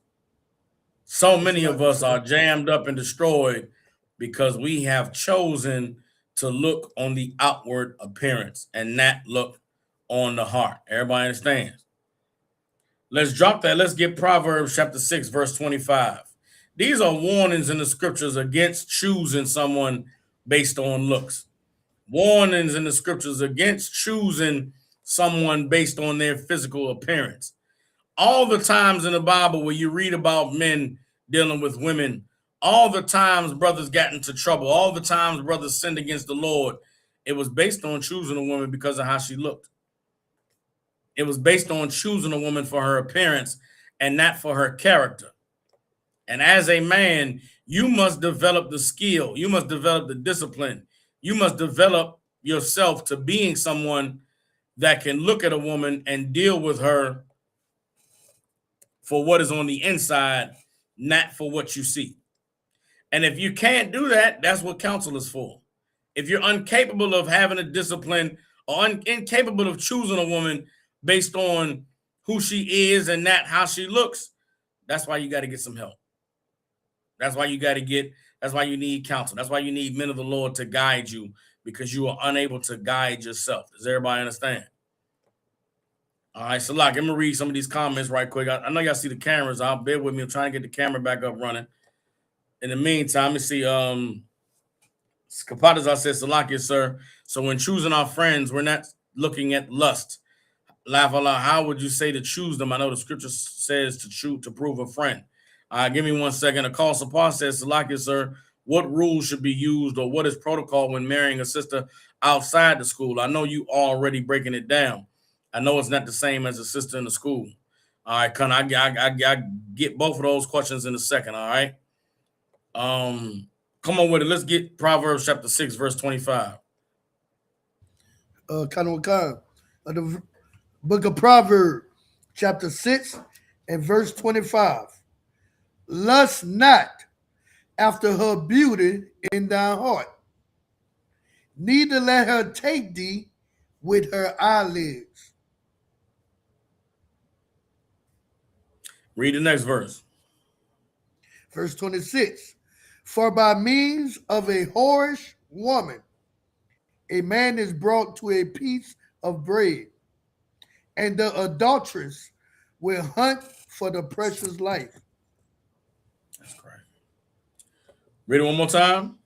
So many of us are jammed up and destroyed because we have chosen to look on the outward appearance and not look on the heart. Everybody understands? Let's drop that. Let's get Proverbs chapter 6, verse 25. These are warnings in the scriptures against choosing someone based on looks. Warnings in the scriptures against choosing someone based on their physical appearance. All the times in the Bible where you read about men dealing with women, all the times brothers got into trouble, all the times brothers sinned against the Lord, it was based on choosing a woman because of how she looked. It was based on choosing a woman for her appearance and not for her character. And as a man, you must develop the skill. You must develop the discipline. You must develop yourself to being someone that can look at a woman and deal with her for what is on the inside, not for what you see. And if you can't do that, that's what counsel is for. If you're incapable of having a discipline or incapable of choosing a woman based on who she is and not how she looks, that's why you got to get some help. That's why you need counsel. That's why you need men of the Lord to guide you, because you are unable to guide yourself. Does everybody understand? All right, so I'm gonna read some of these comments right quick. I know y'all see the cameras. I'll bear with me. I'm trying to get the camera back up running. In the meantime, let's see. Skapatas, I said, Salakia, sir. So when choosing our friends, we're not looking at lust. Laugh a lot. How would you say to choose them? I know the scripture says to prove a friend. Give me 1 second. A call support says, Salakia, sir, what rules should be used or what is protocol when marrying a sister outside the school? I know you already breaking it down. I know it's not the same as a sister in the school. All right, Con, I get both of those questions in a second, all right? Come on with it. Let's get Proverbs chapter 6, verse 25. The book of Proverbs, chapter 6 and verse 25. Lust not after her beauty in thy heart, neither let her take thee with her eyelids. Read the next verse. Verse 26. For by means of a whorish woman, a man is brought to a piece of bread, and the adulteress will hunt for the precious life. That's correct. Read it one more time.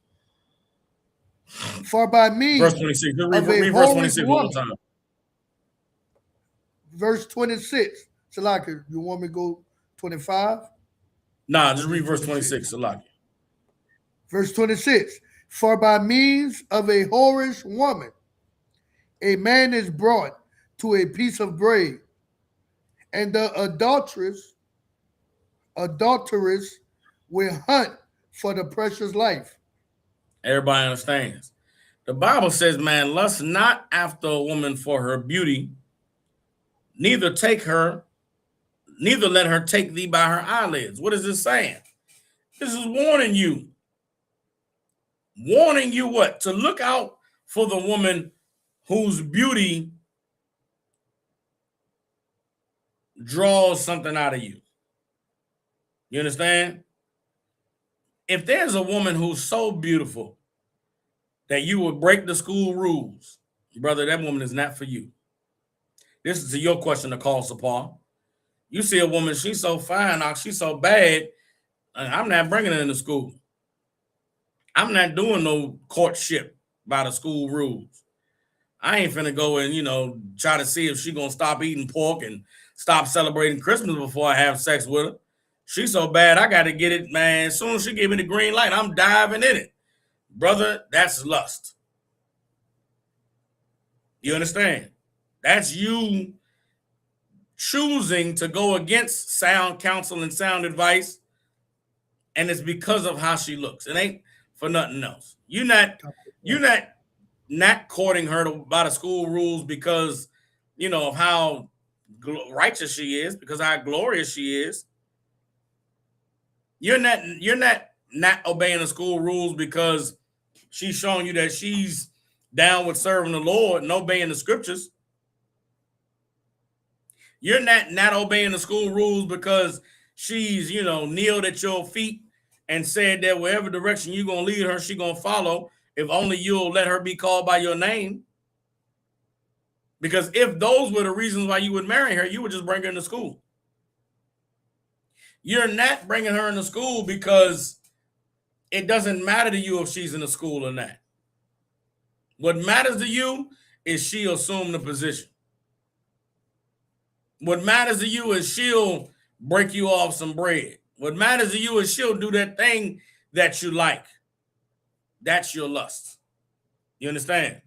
For by means verse 26. Read verse 26 one more time. Verse 26. Salaki, you want me to go 25? Nah, just read verse 26, Salaki. Verse 26. For by means of a whorish woman, a man is brought to a piece of bread, and the adulteress will hunt for the precious life. Everybody understands. The Bible says, man, lust not after a woman for her beauty, neither let her take thee by her eyelids. What is this saying? This is warning you. Warning you what? To look out for the woman whose beauty draws something out of you. You understand? If there's a woman who's so beautiful that you would break the school rules, brother, that woman is not for you. This is to your question to call Sapar. You see a woman, she's so fine, she's so bad, I'm not bringing her into school. I'm not doing no courtship by the school rules. I ain't finna go and, try to see if she gonna stop eating pork and stop celebrating Christmas before I have sex with her. She's so bad, I got to get it, man. As soon as she give me the green light, I'm diving in it. Brother, that's lust. You understand? That's you choosing to go against sound counsel and sound advice, and it's because of how she looks. It ain't for nothing else. You're not courting her by the school rules because of how righteous she is, because how glorious she is. You're not obeying the school rules because she's showing you that she's down with serving the Lord and obeying the scriptures. You're not obeying the school rules because she's, kneeled at your feet and said that wherever direction you're going to lead her, she's going to follow, if only you'll let her be called by your name. Because if those were the reasons why you would marry her, you would just bring her into school. You're not bringing her into school because it doesn't matter to you if she's in the school or not. What matters to you is she'll assume the position. What matters to you is she'll break you off some bread. What matters to you is she'll do that thing that you like. That's your lust. You understand?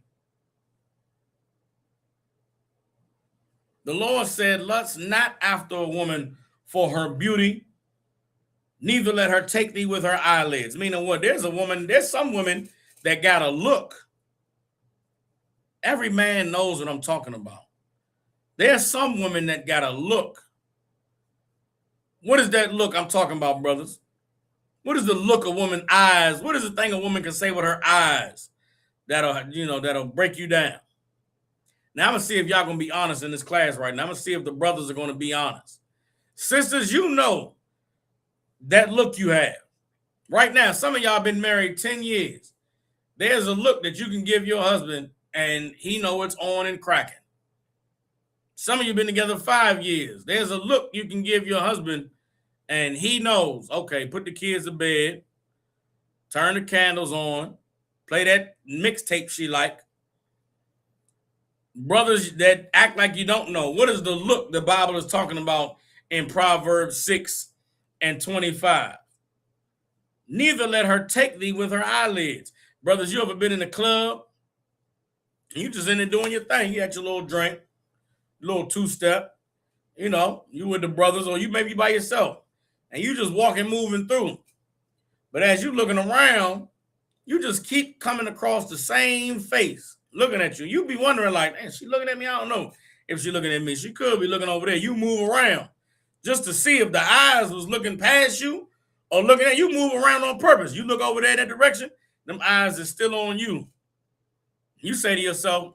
The Lord said, lust not after a woman for her beauty, neither let her take thee with her eyelids. Meaning what? There's some women that got a look. Every man knows what I'm talking about. There's some women that got a look. What is that look I'm talking about, brothers? What is the look of woman's eyes? What is the thing a woman can say with her eyes that'll break you down? Now I'm gonna see if y'all gonna be honest in this class right now. I'm gonna see if the brothers are gonna be honest. Sisters, you know that look you have. Right now, some of y'all been married 10 years. There's a look that you can give your husband and he know it's on and cracking. Some of you been together 5 years. There's a look you can give your husband and he knows, okay, put the kids to bed, turn the candles on, play that mixtape she like. Brothers that act like you don't know, what is the look the Bible is talking about in Proverbs 6:25? Neither let her take thee with her eyelids. Brothers, you ever been in the club and you just in there doing your thing? You had your little drink, little two-step, you with the brothers, or you maybe by yourself, and you just walking, moving through. But as you looking around, you just keep coming across the same face looking at you. You be wondering like, man, she looking at me? I don't know if she looking at me. She could be looking over there. You move around just to see if the eyes was looking past you or looking at you. Move around on purpose. You look over there in that direction, them eyes is still on you. You say to yourself,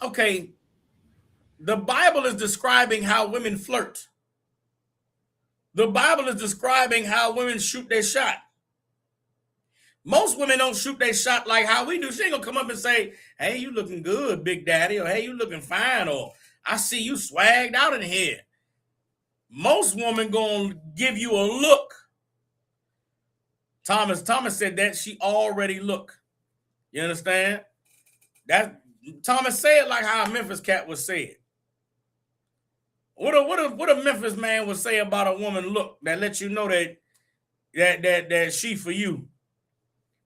okay, the Bible is describing how women flirt. The Bible is describing how women shoot their shot. Most women don't shoot their shot like how we do. She ain't gonna come up and say, hey, you looking good, Big Daddy, or hey, you looking fine, or I see you swagged out in here. Most women gonna give you a look. Thomas said that she already look. You understand? That Thomas said like how a Memphis cat would say it. What a Memphis man would say about a woman look that lets you know that she for you.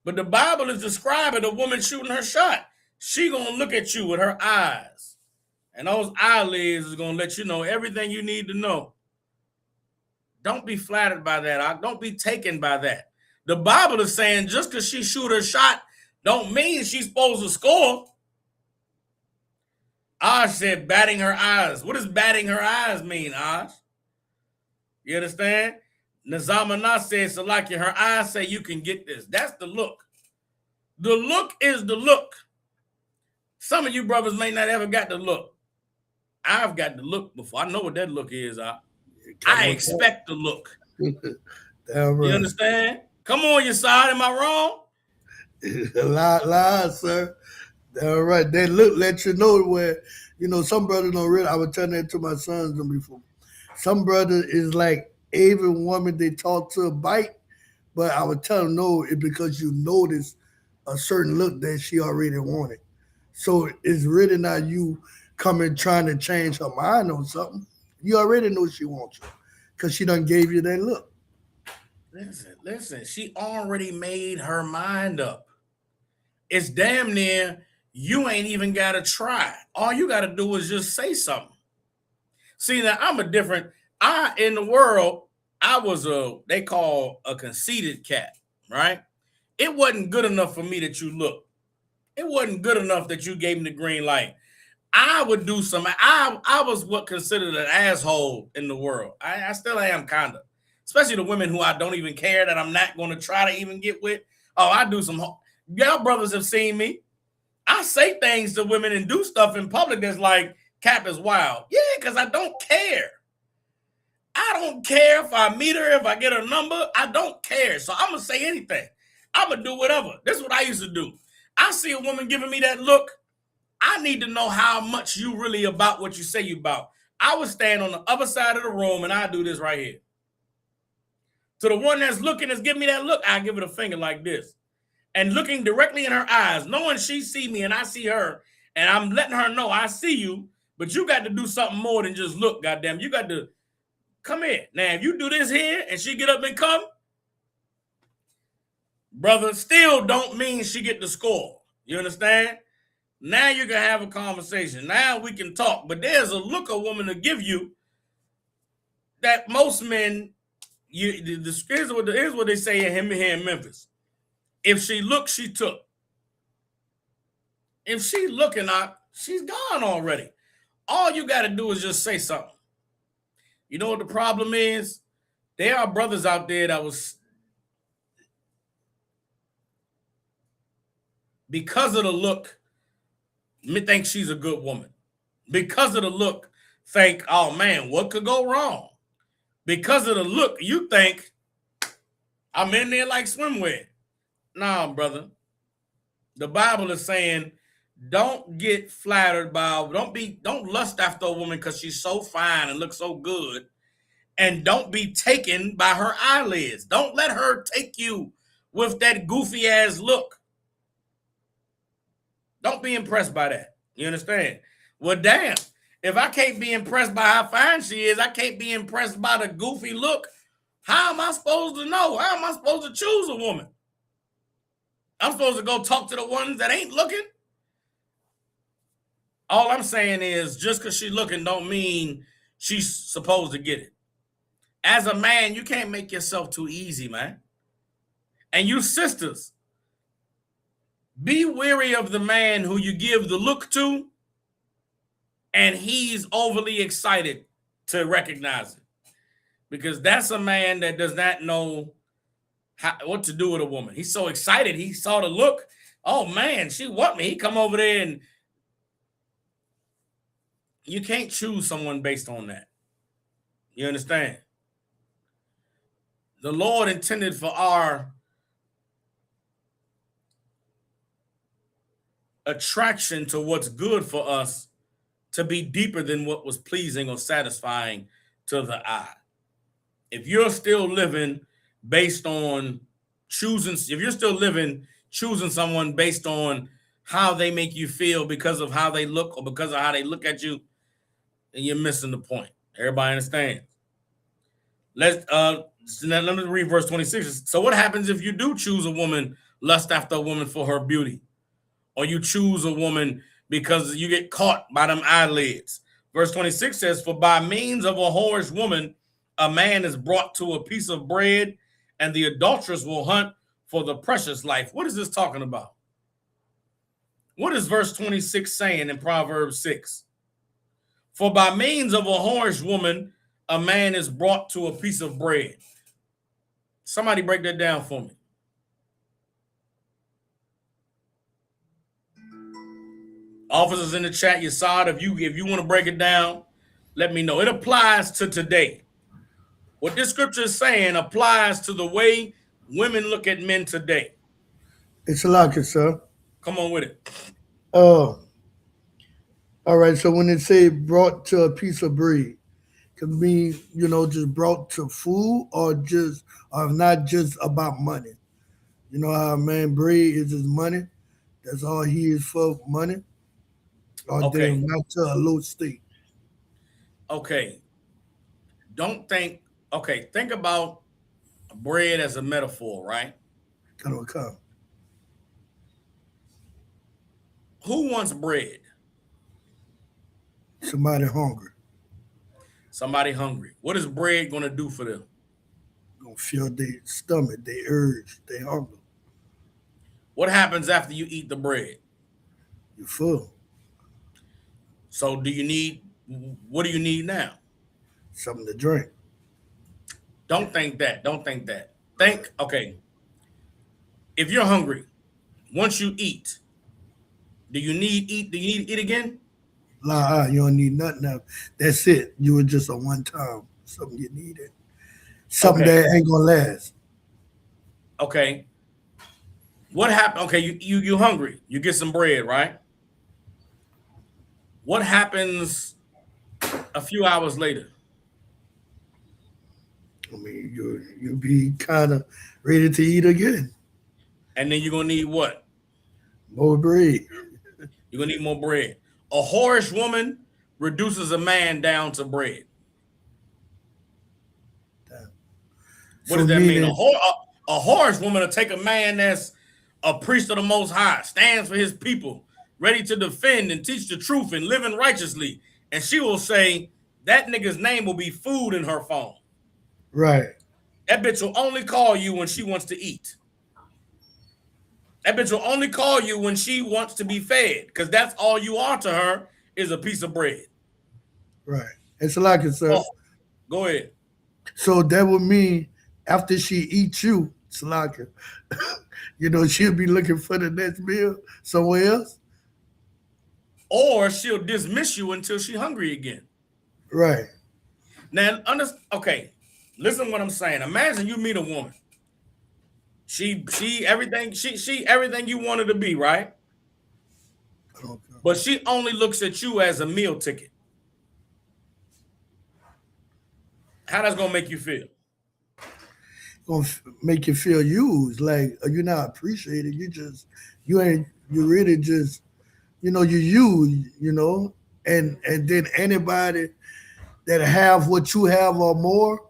But the Bible is describing a woman shooting her shot. She gonna look at you with her eyes. And those eyelids is gonna let you know everything you need to know. Don't be flattered by that. Don't be taken by that. The Bible is saying just because she shoot her shot don't mean she's supposed to score. Osh said batting her eyes. What does batting her eyes mean, Osh? You understand? Nazamana said, Salakia, her eyes say you can get this. That's the look. The look is the look. Some of you brothers may not ever got the look. I've got the look before. I know what that look is. I expect the look. Damn right. You understand? Come on, your side. Am I wrong? Lie, sir. All right. That look let you know where, some brothers don't really. I was telling that to my sons before. Some brothers is like every woman they talk to bite, but I would tell them no, it's because you notice a certain look that she already wanted. So it's really not you coming trying to change her mind on something. You already know she wants you because she done gave you that look. Listen. She already made her mind up. It's damn near you ain't even got to try. All you got to do is just say something. See, now I'm a different. In the world, I was they call a conceited cat, right? It wasn't good enough for me that you looked. It wasn't good enough that you gave me the green light. I would do some. I was what considered an asshole in the world. I still am kind of, especially the women who I don't even care that I'm not going to try to even get with. Oh, I do some. Y'all brothers have seen me. I say things to women and do stuff in public that's like Cap is wild. Yeah, because I don't care. I don't care if I meet her, if I get her number. I don't care. So I'm gonna say anything. I'm gonna do whatever. This is what I used to do. I see a woman giving me that look. I need to know how much you really about what you say you about. I would stand on the other side of the room and I do this right here. To the one that's looking, that's giving me that look, I give it a finger like this. And looking directly in her eyes, knowing she see me and I see her, and I'm letting her know I see you, but you got to do something more than just look, goddamn. You got to come here. Now, if you do this here and she get up and come, brother, still don't mean she get the score. You understand? Now you can have a conversation. Now we can talk. But there's a look a woman to give you that most men, here's what they say here in Memphis. If she looked, she took. If she looking out, she's gone already. All you got to do is just say something. You know what the problem is? There are brothers out there that was, because of the look, think she's a good woman. Because of the look, think, oh man, what could go wrong? Because of the look, you think, I'm in there like swimwear. Nah, brother. The Bible is saying, don't get flattered by, don't lust after a woman because she's so fine and looks so good. And don't be taken by her eyelids. Don't let her take you with that goofy ass look. Don't be impressed by that. You understand? Well, damn. If I can't be impressed by how fine she is, I can't be impressed by the goofy look. How am I supposed to know? How am I supposed to choose a woman? I'm supposed to go talk to the ones that ain't looking? All I'm saying is just because she's looking don't mean she's supposed to get it. As a man, you can't make yourself too easy, man. And you sisters, be wary of the man who you give the look to and he's overly excited to recognize it. Because that's a man that does not know what to do with a woman. He's so excited. He saw the look. Oh, man, she want me. He come over there and you can't choose someone based on that. You understand? The Lord intended for our attraction to what's good for us to be deeper than what was pleasing or satisfying to the eye. If you're still living based on choosing someone based on how they make you feel because of how they look or because of how they look at you, then you're missing the point. Everybody understands? Let me read verse 26. So what happens if you do choose a woman, lust after a woman for her beauty? Or you choose a woman because you get caught by them eyelids? Verse 26 says, for by means of a whorish woman, a man is brought to a piece of bread, and the adulteress will hunt for the precious life. What is this talking about? What is verse 26 saying in Proverbs 6? For by means of a whorish woman, a man is brought to a piece of bread. Somebody break that down for me. Officers in the chat, you saw it. If you want to break it down, let me know. It applies to today. What this scripture is saying applies to the way women look at men today. It's a locket, sir. Come on with it. All right. So when they say brought to a piece of bread, can be, just brought to food or not just about money. You know how a man bread is his money. That's all he is for, money. Or Okay. then not to a low state. Okay. Think about bread as a metaphor, right? Come. Who wants bread? Somebody hungry. Somebody hungry. What is bread going to do for them? Gonna fill their stomach, their urge, their hunger. What happens after you eat the bread? You full. So what do you need now? Something to drink. Don't think that. Don't think that. Right. Think, okay, if you're hungry, once you eat, do you need to eat again? You don't need nothing else. That's it. You were just a one time. Something you needed. Something Okay. that ain't gonna last. Okay. What happened? Okay, you hungry. You get some bread, right? What happens a few hours later? I mean, you be kind of ready to eat again. And then you're gonna need what? More bread. You're gonna need more bread. A whorish woman reduces a man down to bread. What So does that mean? meaning, A whorish woman will take a man that's a priest of the Most High, stands for his people, ready to defend and teach the truth and living righteously. And she will say that nigga's name will be food in her phone. right, That bitch will only call you when she wants to eat. That bitch will only call you when she wants to be fed, because that's all you are to her is a piece of bread. right. It's like it, sir. Oh, go ahead. So that would mean after she eats you, Salaka, she'll be looking for the next meal somewhere else. Or she'll dismiss you until she's hungry again. Right. Now, okay, listen to what I'm saying. Imagine you meet a woman. She everything everything you want her to be, right? Okay. But she only looks at you as a meal ticket. How that's gonna make you feel? Gonna make you feel used, like you're not appreciated. You really just, you use, and then anybody that have what you have or more,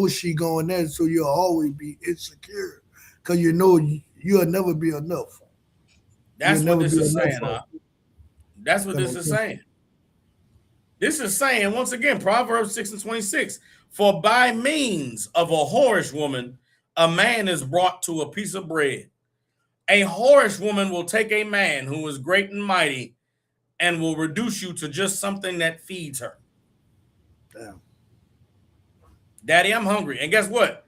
she going there, so you'll always be insecure because you'll never be enough. That's You'll what never this be is enough saying. for. That's what this is saying. This is saying, once again, Proverbs 6:26, for by means of a whorish woman, a man is brought to a piece of bread. A whorish woman will take a man who is great and mighty and will reduce you to just something that feeds her. Damn. Daddy, I'm hungry. And guess what?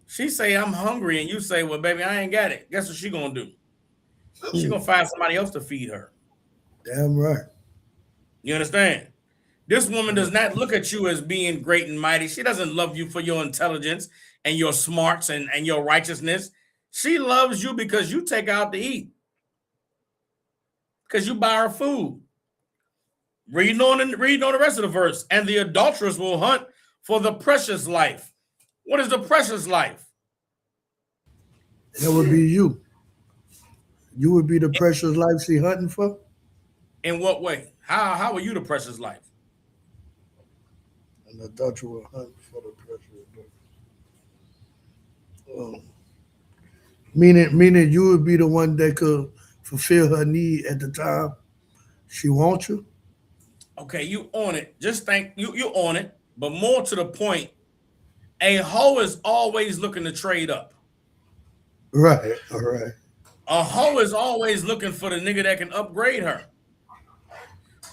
She say, I'm hungry. And you say, well, baby, I ain't got it. Guess what she gonna do? She gonna find somebody else to feed her. Damn right. You understand? This woman does not look at you as being great and mighty. She doesn't love you for your intelligence and your smarts and your righteousness. She loves you because you take out to eat. Because you buy her food. Read on the rest of the verse. And the adulteress will hunt for the precious life. What is the precious life? That would be you. You would be the precious life she hunting for. In what way? How are you the precious life? And the adulterer will hunt for the precious life. Meaning you would be the one that could fulfill her need at the time she wants you. Okay, you on it. Just think you on it. But more to the point, a hoe is always looking to trade up. Right. All right. A hoe is always looking for the nigga that can upgrade her.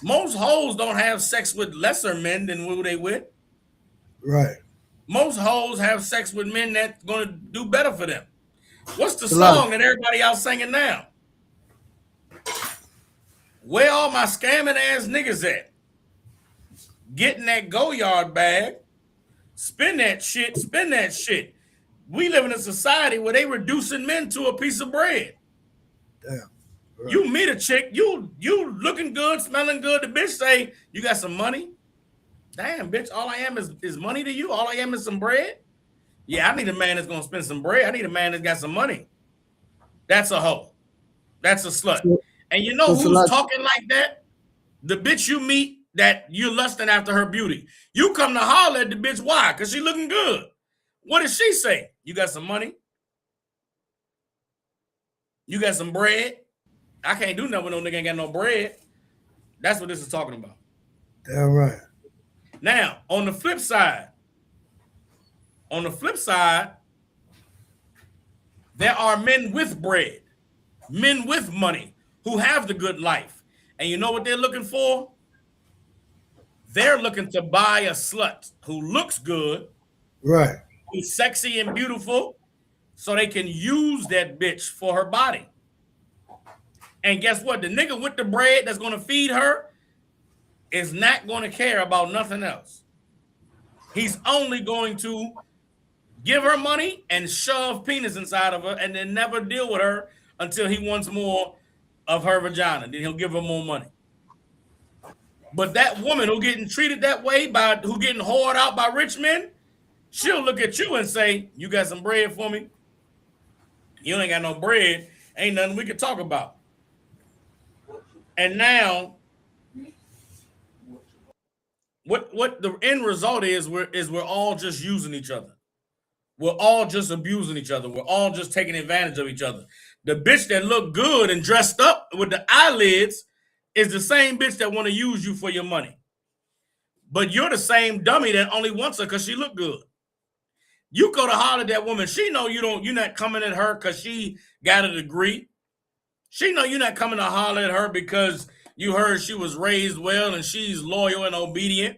Most hoes don't have sex with lesser men than who they with. Right. Most hoes have sex with men that's going to do better for them. What's the It's a lot. song that everybody else singing now? Where all my scamming ass niggas at? Getting that go-yard bag. Spend that shit. We live in a society where they reducing men to a piece of bread. Damn. Right. You meet a chick, you looking good, smelling good. The bitch say, you got some money? Damn, bitch, all I am is money to you? All I am is some bread? Yeah, I need a man that's going to spend some bread. I need a man that's got some money. That's a hoe. That's a slut. And you know who's talking like that? The bitch you meet that you're lusting after her beauty. You come to holler at the bitch. Why? Because she looking good. What does she say? You got some money? You got some bread? I can't do nothing with no nigga ain't got no bread. That's what this is talking about. Damn right. Now, on the flip side, there are men with bread, men with money who have the good life. And you know what they're looking for? They're looking to buy a slut who looks good, Right. who's sexy and beautiful, so they can use that bitch for her body. And guess what? The nigga with the bread that's going to feed her is not going to care about nothing else. He's only going to give her money and shove penis inside of her and then never deal with her until he wants more of her vagina. Then he'll give her more money. But that woman who getting treated that way who getting whored out by rich men, she'll look at you and say, you got some bread for me? You ain't got no bread. Ain't nothing we could talk about. And now, what the end result is, we're all just using each other. We're all just abusing each other. We're all just taking advantage of each other. The bitch that look good and dressed up with the eyelids is the same bitch that want to use you for your money. But you're the same dummy that only wants her because she look good. You go to holler at that woman. She know you're not coming at her because she got a degree. She know you're not coming to holler at her because you heard she was raised well and she's loyal and obedient.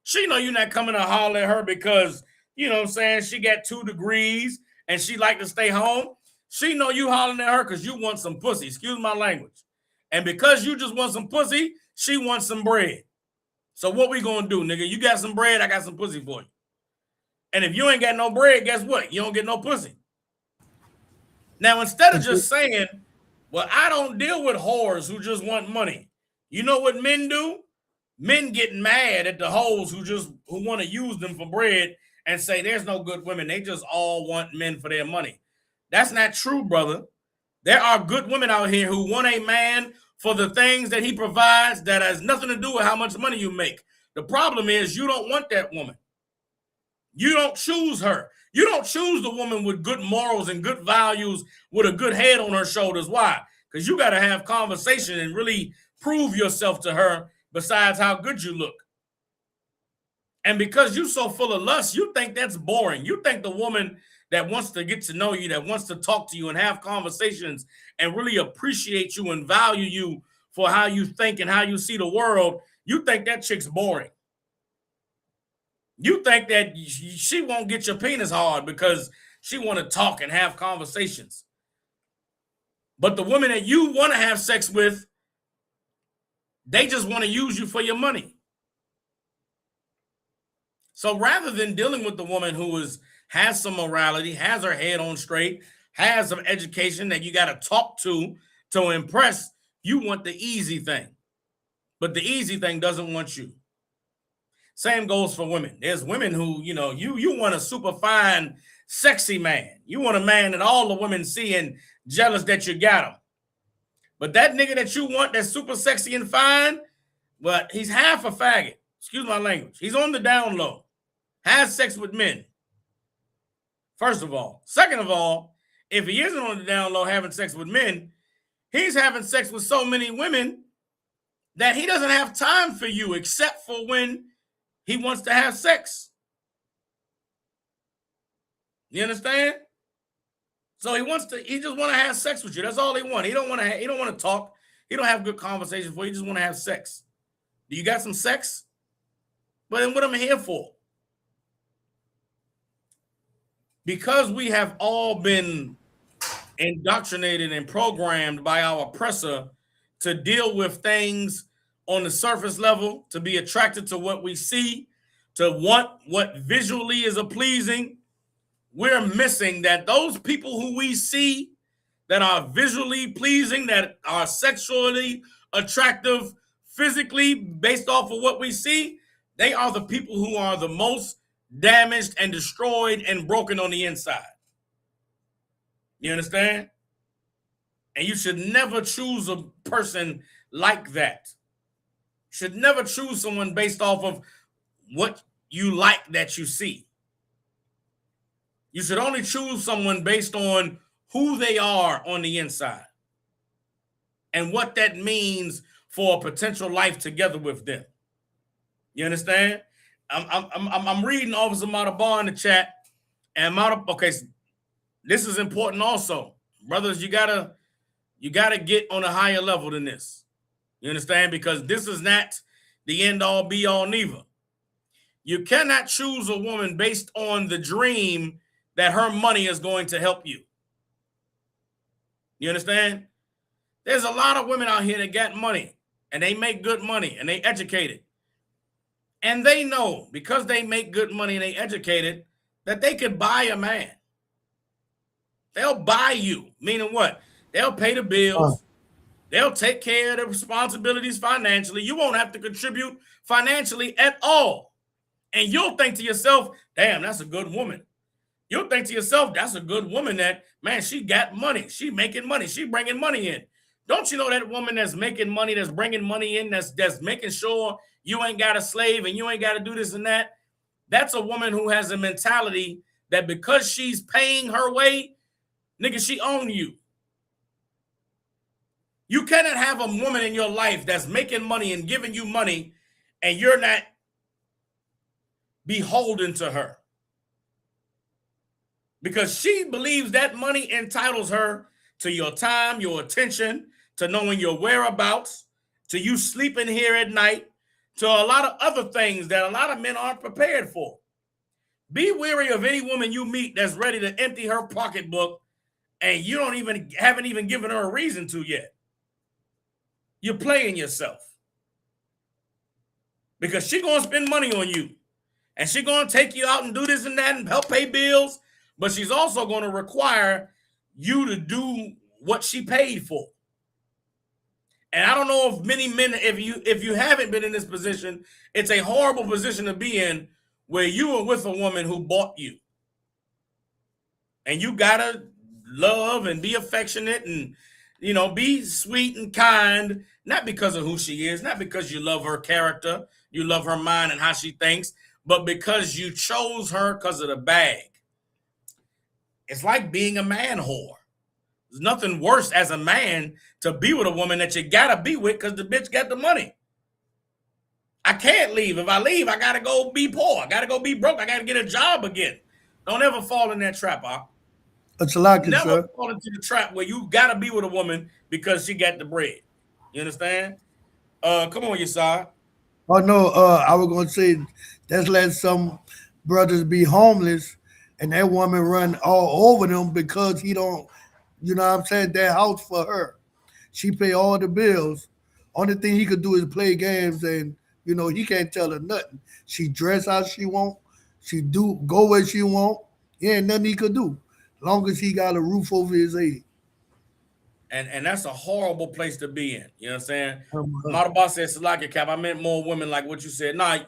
She know you're not coming to holler at her because, you know what I'm saying, she got 2 degrees and she like to stay home. She know you hollering at her because you want some pussy. Excuse my language. And because you just want some pussy, she wants some bread. So what we gonna do, nigga? You got some bread, I got some pussy for you. And if you ain't got no bread, guess what? You don't get no pussy. Now, instead of just saying, well, I don't deal with whores who just want money. You know what men do? Men get mad at the hoes who want to use them for bread and say there's no good women. They just all want men for their money. That's not true, brother. There are good women out here who want a man for the things that he provides that has nothing to do with how much money you make. The problem is you don't want that woman. You don't choose her. You don't choose the woman with good morals and good values with a good head on her shoulders. Why? Because you got to have conversation and really prove yourself to her besides how good you look. And because you're so full of lust, you think that's boring. You think the woman that wants to get to know you, that wants to talk to you and have conversations and really appreciate you and value you for how you think and how you see the world, you think that chick's boring. You think that she won't get your penis hard because she want to talk and have conversations. But the women that you want to have sex with, they just want to use you for your money. So rather than dealing with the woman who has some morality, has her head on straight, has some education that you got to talk to impress, you want the easy thing. But the easy thing doesn't want you. Same goes for women. There's women who, you want a super fine, sexy man. You want a man that all the women see and jealous that you got him. But that nigga that you want that's super sexy and fine, well, he's half a faggot. Excuse my language. He's on the down low. Has sex with men. First of all. Second of all, if he isn't on the down low having sex with men, he's having sex with so many women that he doesn't have time for you except for when he wants to have sex. You understand? So he just want to have sex with you. That's all he wants. He don't want to talk. He don't have good conversations for you. He just want to have sex. Do you got some sex? But then what am I here for? Because we have all been indoctrinated and programmed by our oppressor to deal with things on the surface level, to be attracted to what we see, to want what visually is pleasing, we're missing that those people who we see that are visually pleasing, that are sexually attractive, physically based off of what we see, they are the people who are the most damaged and destroyed and broken on the inside. You understand? And you should never choose a person like that. Should never choose someone based off of what you like that you see. You should only choose someone based on who they are on the inside and what that means for a potential life together with them. You understand? I'm reading Officer Matabar in the chat, and okay, this is important also, brothers. You gotta get on a higher level than this. You understand? Because this is not the end all be all neither. You cannot choose a woman based on the dream that her money is going to help you. You understand? There's a lot of women out here that got money and they make good money and they educated. And they know because they make good money and they educated that they could buy a man. They'll buy you, meaning what? They'll pay the bills. They'll take care of the responsibilities financially. You won't have to contribute financially at all. And you'll think to yourself, damn, that's a good woman. You'll think to yourself, that's a good woman that, man, she got money. She making money. She bringing money in. Don't you know that woman that's making money, that's bringing money in, that's making sure you ain't got a slave and you ain't got to do this and that? That's a woman who has a mentality that because she's paying her way, nigga, she own you. You cannot have a woman in your life that's making money and giving you money and you're not beholden to her. Because she believes that money entitles her to your time, your attention, to knowing your whereabouts, to you sleeping here at night, to a lot of other things that a lot of men aren't prepared for. Be wary of any woman you meet that's ready to empty her pocketbook and you haven't even given her a reason to yet. You're playing yourself. Because she's going to spend money on you. And she's going to take you out and do this and that and help pay bills. But she's also going to require you to do what she paid for. And I don't know if many men, if you haven't been in this position, it's a horrible position to be in where you are with a woman who bought you. And you got to love and be affectionate and, you know, be sweet and kind, not because of who she is, not because you love her character, you love her mind and how she thinks, but because you chose her because of the bag. It's like being a man whore. There's nothing worse as a man to be with a woman that you gotta be with because the bitch got the money. I can't leave. If I leave, I gotta go be poor. I gotta go be broke. I gotta get a job again. Don't ever fall in that trap, Ak. That's a lot, Never sir. fall into the trap where you gotta be with a woman because she got the bread. You understand? Come on, Yesai. Oh no, I was gonna say that's let some brothers be homeless and that woman run all over them because he don't, you know what I'm saying, that house for her. She pay all the bills. Only thing he could do is play games and you know he can't tell her nothing. She dress how she want, she do go where she want. There ain't nothing he could do. Long as he got a roof over his head. And that's a horrible place to be in. You know what I'm saying? Matabar said, Salaka Cap, I meant more women like what you said. Nah,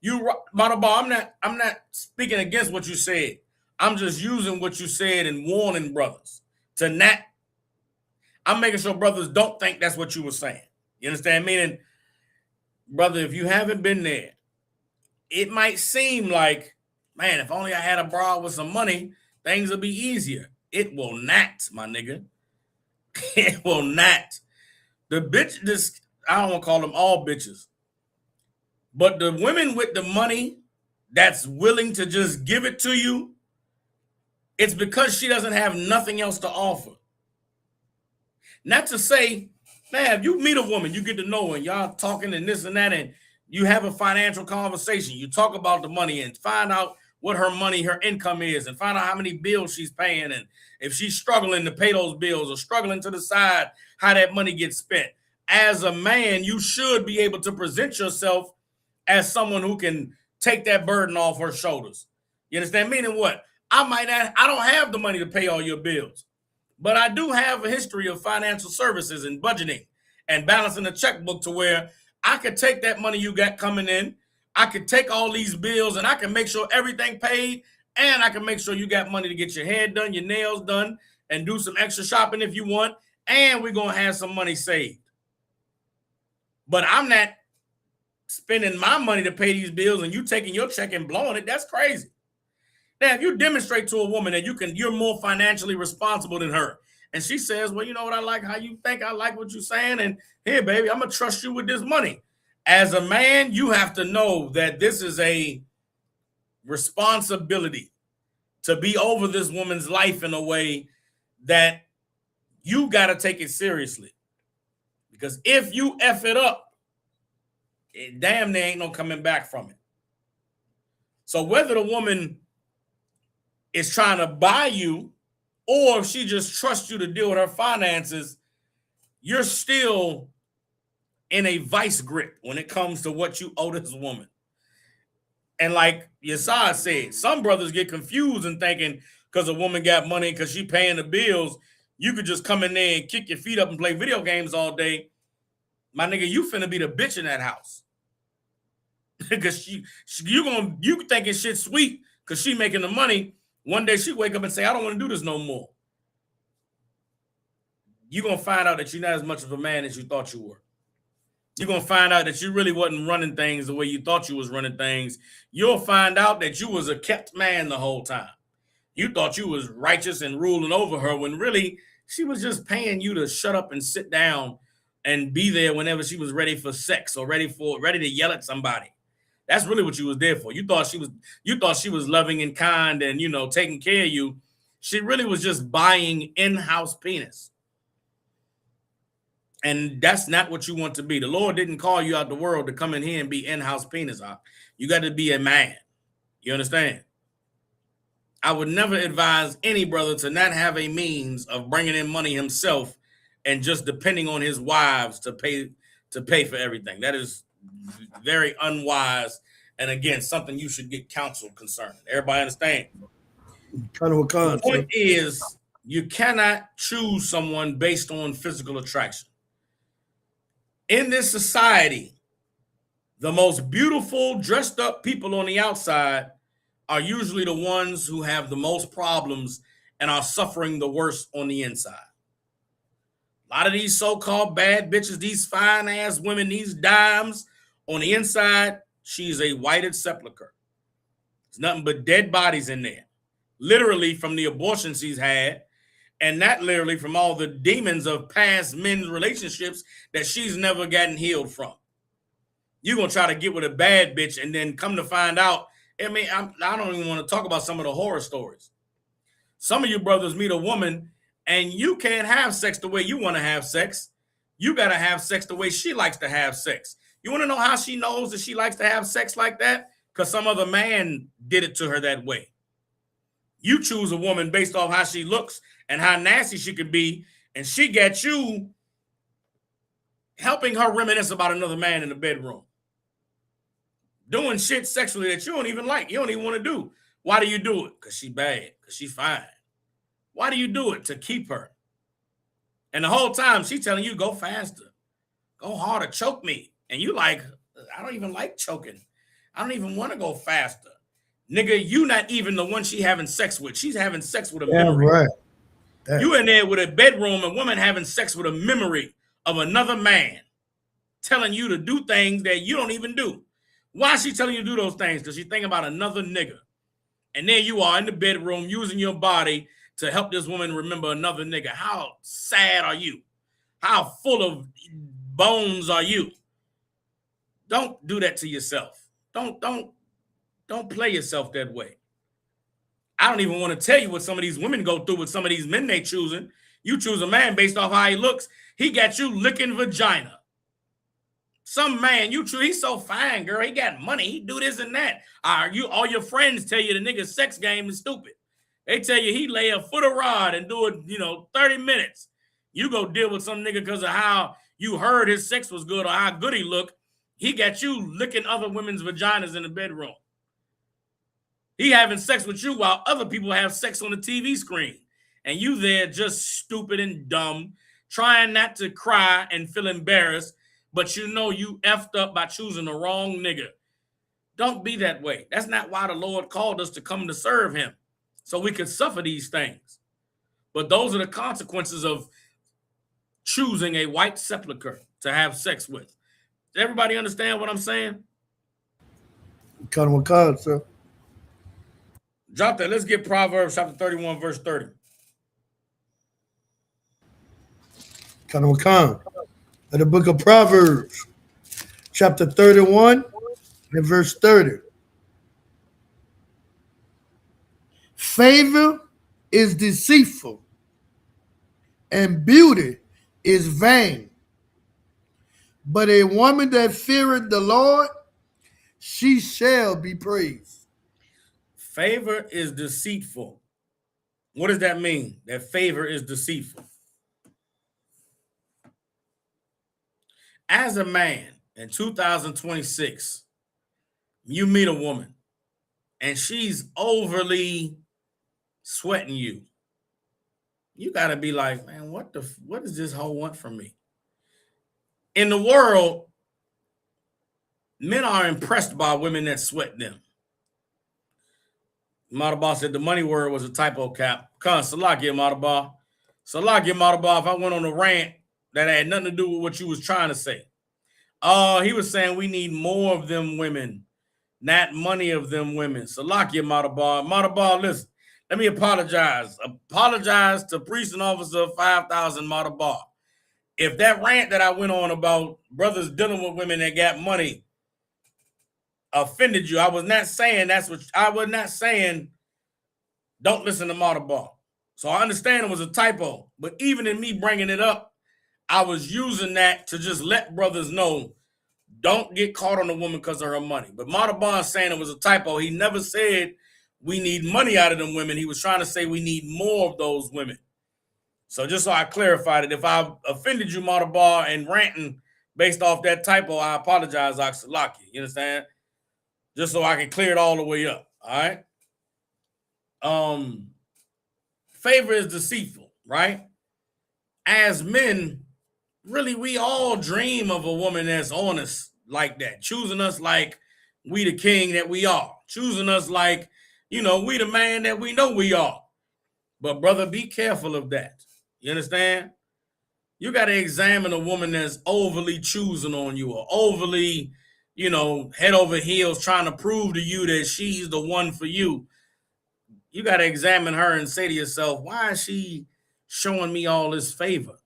Matabar, I'm not speaking against what you said. I'm just using what you said and warning brothers to not. I'm making sure brothers don't think that's what you were saying. You understand? Meaning, brother, if you haven't been there, it might seem like, man, if only I had a broad with some money, things would be easier. It will not, my nigga. It will not. The bitch, I don't want to call them all bitches, but the women with the money that's willing to just give it to you, it's because she doesn't have nothing else to offer. Not to say, man, if you meet a woman, you get to know her, and y'all talking and this and that, and you have a financial conversation. You talk about the money and find out what her money, her income is, and find out how many bills she's paying, and if she's struggling to pay those bills or struggling to decide how that money gets spent. As a man, you should be able to present yourself as someone who can take that burden off her shoulders. You understand? Meaning what? I don't have the money to pay all your bills, but I do have a history of financial services and budgeting and balancing the checkbook to where I could take that money you got coming in, I could take all these bills and I can make sure everything paid, and I can make sure you got money to get your hair done, your nails done, and do some extra shopping if you want, and we're going to have some money saved. But I'm not spending my money to pay these bills and you taking your check and blowing it. That's crazy. Now, if you demonstrate to a woman that you're more financially responsible than her, and she says, well, you know what, I like how you think, I like what you're saying, and here, baby, I'm gonna trust you with this money. As a man, you have to know that this is a responsibility to be over this woman's life in a way that you got to take it seriously. Because if you F it up, damn, there ain't no coming back from it. So whether the woman is trying to buy you or if she just trusts you to deal with her finances, you're still in a vice grip when it comes to what you owe this woman. And like Yesai said, some brothers get confused and thinking because a woman got money because she paying the bills, you could just come in there and kick your feet up and play video games all day. My nigga, you finna be the bitch in that house. Because you thinking shit sweet because she making the money. One day she wake up and say, I don't want to do this no more. You're going to find out that you're not as much of a man as you thought you were. You're going to find out that you really wasn't running things the way you thought you was running things. You'll find out that you was a kept man the whole time. You thought you was righteous and ruling over her when really she was just paying you to shut up and sit down and be there whenever she was ready for sex or ready to yell at somebody. That's really what you was there for. You thought she was loving and kind and, you know, taking care of you. She really was just buying in-house penis. And that's not what you want to be. The Lord didn't call you out the world to come in here and be in-house penis. You got to be a man. You understand? I would never advise any brother to not have a means of bringing in money himself and just depending on his wives to pay for everything. That is very unwise. And again, something you should get counsel concerning. Everybody understand? The point is, you cannot choose someone based on physical attraction. In this society, the most beautiful, dressed up people on the outside are usually the ones who have the most problems and are suffering the worst on the inside. A lot of these so-called bad bitches, these fine ass women, these dimes, on the inside, she's a whited sepulcher. There's nothing but dead bodies in there. Literally from the abortions she's had, and not literally from all the demons of past men's relationships that she's never gotten healed from. You're going to try to get with a bad bitch and then come to find out, I mean, I don't even want to talk about some of the horror stories. Some of you brothers meet a woman and you can't have sex the way you want to have sex. You got to have sex the way she likes to have sex. You want to know how she knows that she likes to have sex like that? Because some other man did it to her that way. You choose a woman based off how she looks and how nasty she could be, and she got you helping her reminisce about another man in the bedroom. Doing shit sexually that you don't even like, you don't even want to do. Why do you do it? Because she bad, because she fine. Why do you do it? To keep her. And the whole time she's telling you, go faster, go harder, choke me. And you like, I don't even like choking. I don't even want to go faster. Nigga, you not even the one she having sex with. She's having sex with a memory. Right. You in there with a bedroom, a woman having sex with a memory of another man telling you to do things that you don't even do. Why is she telling you to do those things? Because she's thinking about another nigga. And there you are in the bedroom using your body to help this woman remember another nigga. How sad are you? How full of bones are you? Don't do that to yourself. Don't play yourself that way. I don't even want to tell you what some of these women go through with some of these men they choosing. You choose a man based off how he looks. He got you licking vagina. Some man you choose, he's so fine, girl. He got money. He do this and that. All your friends tell you the nigga's sex game is stupid. They tell you he lay a foot of rod and do it, 30 minutes. You go deal with some nigga because of how you heard his sex was good or how good he looked. He got you licking other women's vaginas in the bedroom. He having sex with you while other people have sex on the TV screen. And you there just stupid and dumb, trying not to cry and feel embarrassed, but you know you effed up by choosing the wrong nigga. Don't be that way. That's not why the Lord called us to come to serve him, so we could suffer these things. But those are the consequences of choosing a white sepulcher to have sex with. Does everybody understand what I'm saying? Kind of sir. Drop that. Let's get Proverbs chapter 31, verse 30. Come. Of the book of Proverbs, chapter 31 and verse 30. Favor is deceitful, and beauty is vain. But a woman that feareth the Lord, she shall be praised. Favor is deceitful. What does that mean? That favor is deceitful. As a man in 2026, you meet a woman and she's overly sweating you. You got to be like, man, what does this hoe want from me? In the world, men are impressed by women that sweat them. Madaba said the money word was a typo cap. Salakia Madaba. Salakia Madaba, if I went on a rant that had nothing to do with what you was trying to say. He was saying we need more of them women, not money of them women. Salakia Madaba. Madaba, listen, let me apologize. Apologize to priest and officer 5,000 Madaba. If that rant that I went on about brothers dealing with women that got money offended you, I was not saying don't listen to Madaba. So I understand it was a typo, but even in me bringing it up, I was using that to just let brothers know, don't get caught on a woman because of her money. But Madaba is saying it was a typo. He never said we need money out of them women. He was trying to say we need more of those women. So just so I clarified it, if I offended you, Madaba, and ranting based off that typo, I apologize, Oxalaki. You understand? Just so I can clear it all the way up. All right. Favor is deceitful, right? As men, really, we all dream of a woman that's honest like that, choosing us like we the king that we are, choosing us like, we the man that we know we are. But brother, be careful of that. You understand? You got to examine a woman that's overly choosing on you or overly, head over heels trying to prove to you that she's the one for you. You got to examine her and say to yourself, why is she showing me all this favor?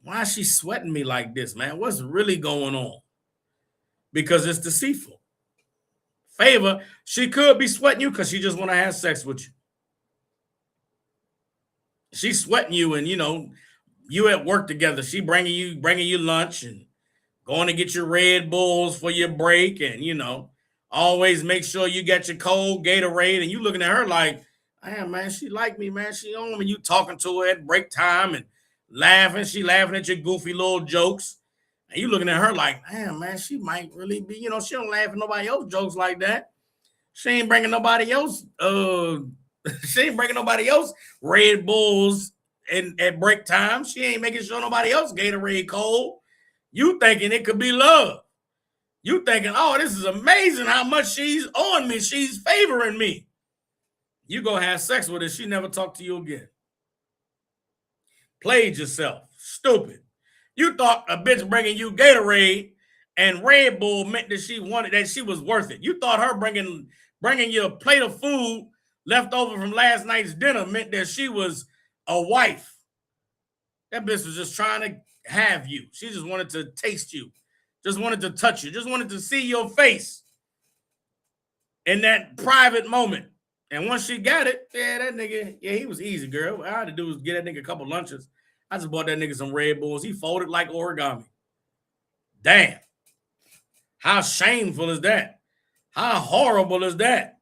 Why is she sweating me like this, man? What's really going on? Because it's deceitful. Favor, she could be sweating you because she just want to have sex with you. She's sweating you and, you at work together. She bringing you lunch and going to get your Red Bulls for your break and, always make sure you get your cold Gatorade and you looking at her like, damn, man, she like me, man. She on me. You talking to her at break time and laughing. She laughing at your goofy little jokes. And you looking at her like, damn, man, she might really be, she don't laugh at nobody else's jokes like that. She ain't bringing nobody else, Red Bulls at break time. She ain't making sure nobody else Gatorade cold. You thinking it could be love. You thinking, oh, this is amazing how much she's on me. She's favoring me. You go have sex with her. She never talk to you again. Played yourself. Stupid. You thought a bitch bringing you Gatorade and Red Bull meant that she was worth it. You thought her bringing you a plate of food left over from last night's dinner meant that she was a wife. That bitch was just trying to have you. She just wanted to taste you. Just wanted to touch you. Just wanted to see your face in that private moment. And once she got it, that nigga, he was easy, girl. All I had to do was get that nigga a couple lunches. I just bought that nigga some Red Bulls. He folded like origami. Damn. How shameful is that? How horrible is that?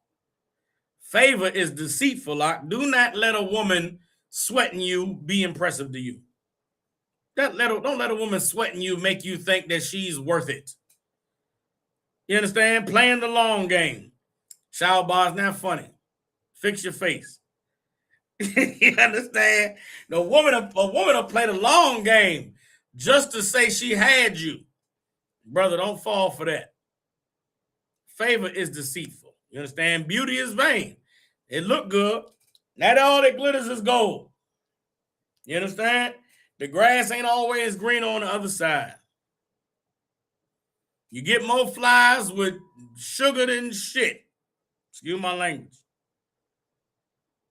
Favor is deceitful. Do not let a woman sweating you be impressive to you. Don't let a woman sweating you make you think that she's worth it. You understand? Playing the long game. Shower bar's not funny. Fix your face. You understand? A woman will play the long game just to say she had you. Brother, don't fall for that. Favor is deceitful. You understand? Beauty is vain. It look good. Not all that glitters is gold. You understand? The grass ain't always green on the other side. You get more flies with sugar than shit. Excuse my language.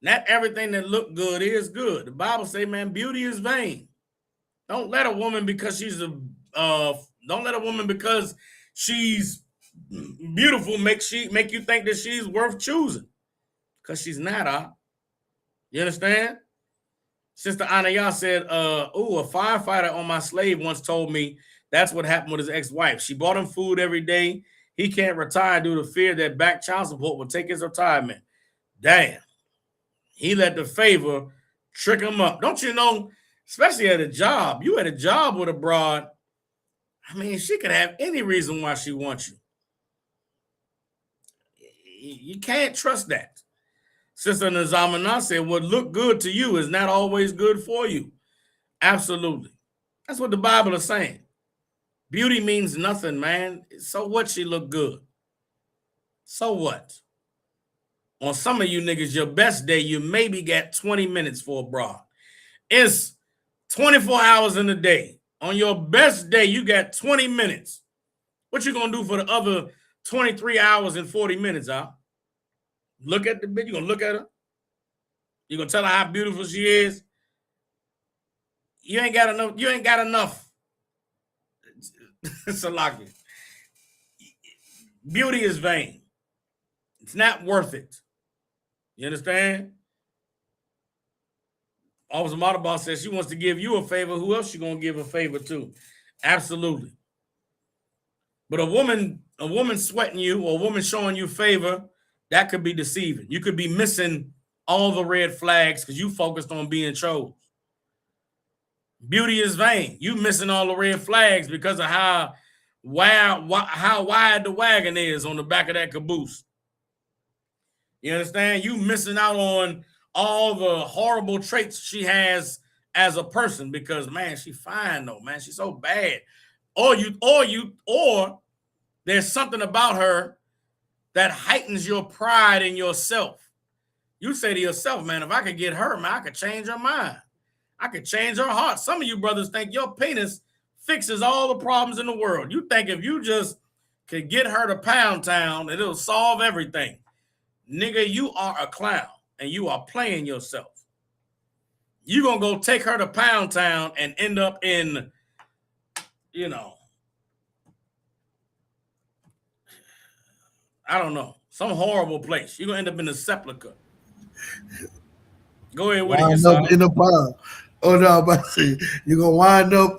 Not everything that look good is good. The Bible say, man, beauty is vain. Don't let a woman because she's a don't let a woman because she's beautiful make you think that she's worth choosing. Cause she's not, You understand? Sister Anaya said, a firefighter on my slave once told me that's what happened with his ex-wife. She bought him food every day. He can't retire due to fear that back child support will take his retirement. Damn. He let the favor trick him up. Don't you know, especially at a job, you at a job with a broad, I mean, she could have any reason why she wants you. You can't trust that. Sister Nazamana said, what look good to you is not always good for you. Absolutely. That's what the Bible is saying. Beauty means nothing, man. So what she look good? So what? On some of you niggas, your best day, you maybe got 20 minutes for a broad. It's 24 hours in a day. On your best day, you got 20 minutes. What you gonna do for the other 23 hours and 40 minutes, Look at the bitch. You gonna look at her? You gonna tell her how beautiful she is? You ain't got enough. You ain't got enough. Salaki. Beauty is vain. It's not worth it. You understand? Officer Motorball says she wants to give you a favor. Who else she gonna give a favor to? Absolutely. But a woman sweating you or a woman showing you favor, that could be deceiving. You could be missing all the red flags because you focused on being chose. Beauty is vain. You missing all the red flags because of how wide the wagon is on the back of that caboose. You understand? You missing out on all the horrible traits she has as a person because, man, she fine though, man. She's so bad. Or there's something about her that heightens your pride in yourself. You say to yourself, man, if I could get her, man, I could change her mind. I could change her heart. Some of you brothers think your penis fixes all the problems in the world. You think if you just could get her to Pound Town, it'll solve everything. Nigga, you are a clown and you are playing yourself. You gonna go take her to Pound Town and end up in, I don't know, some horrible place. You're gonna end up in the Sepulchres. Go ahead with it, Wind up in the pound. Oh no, I'm about to say you're gonna wind up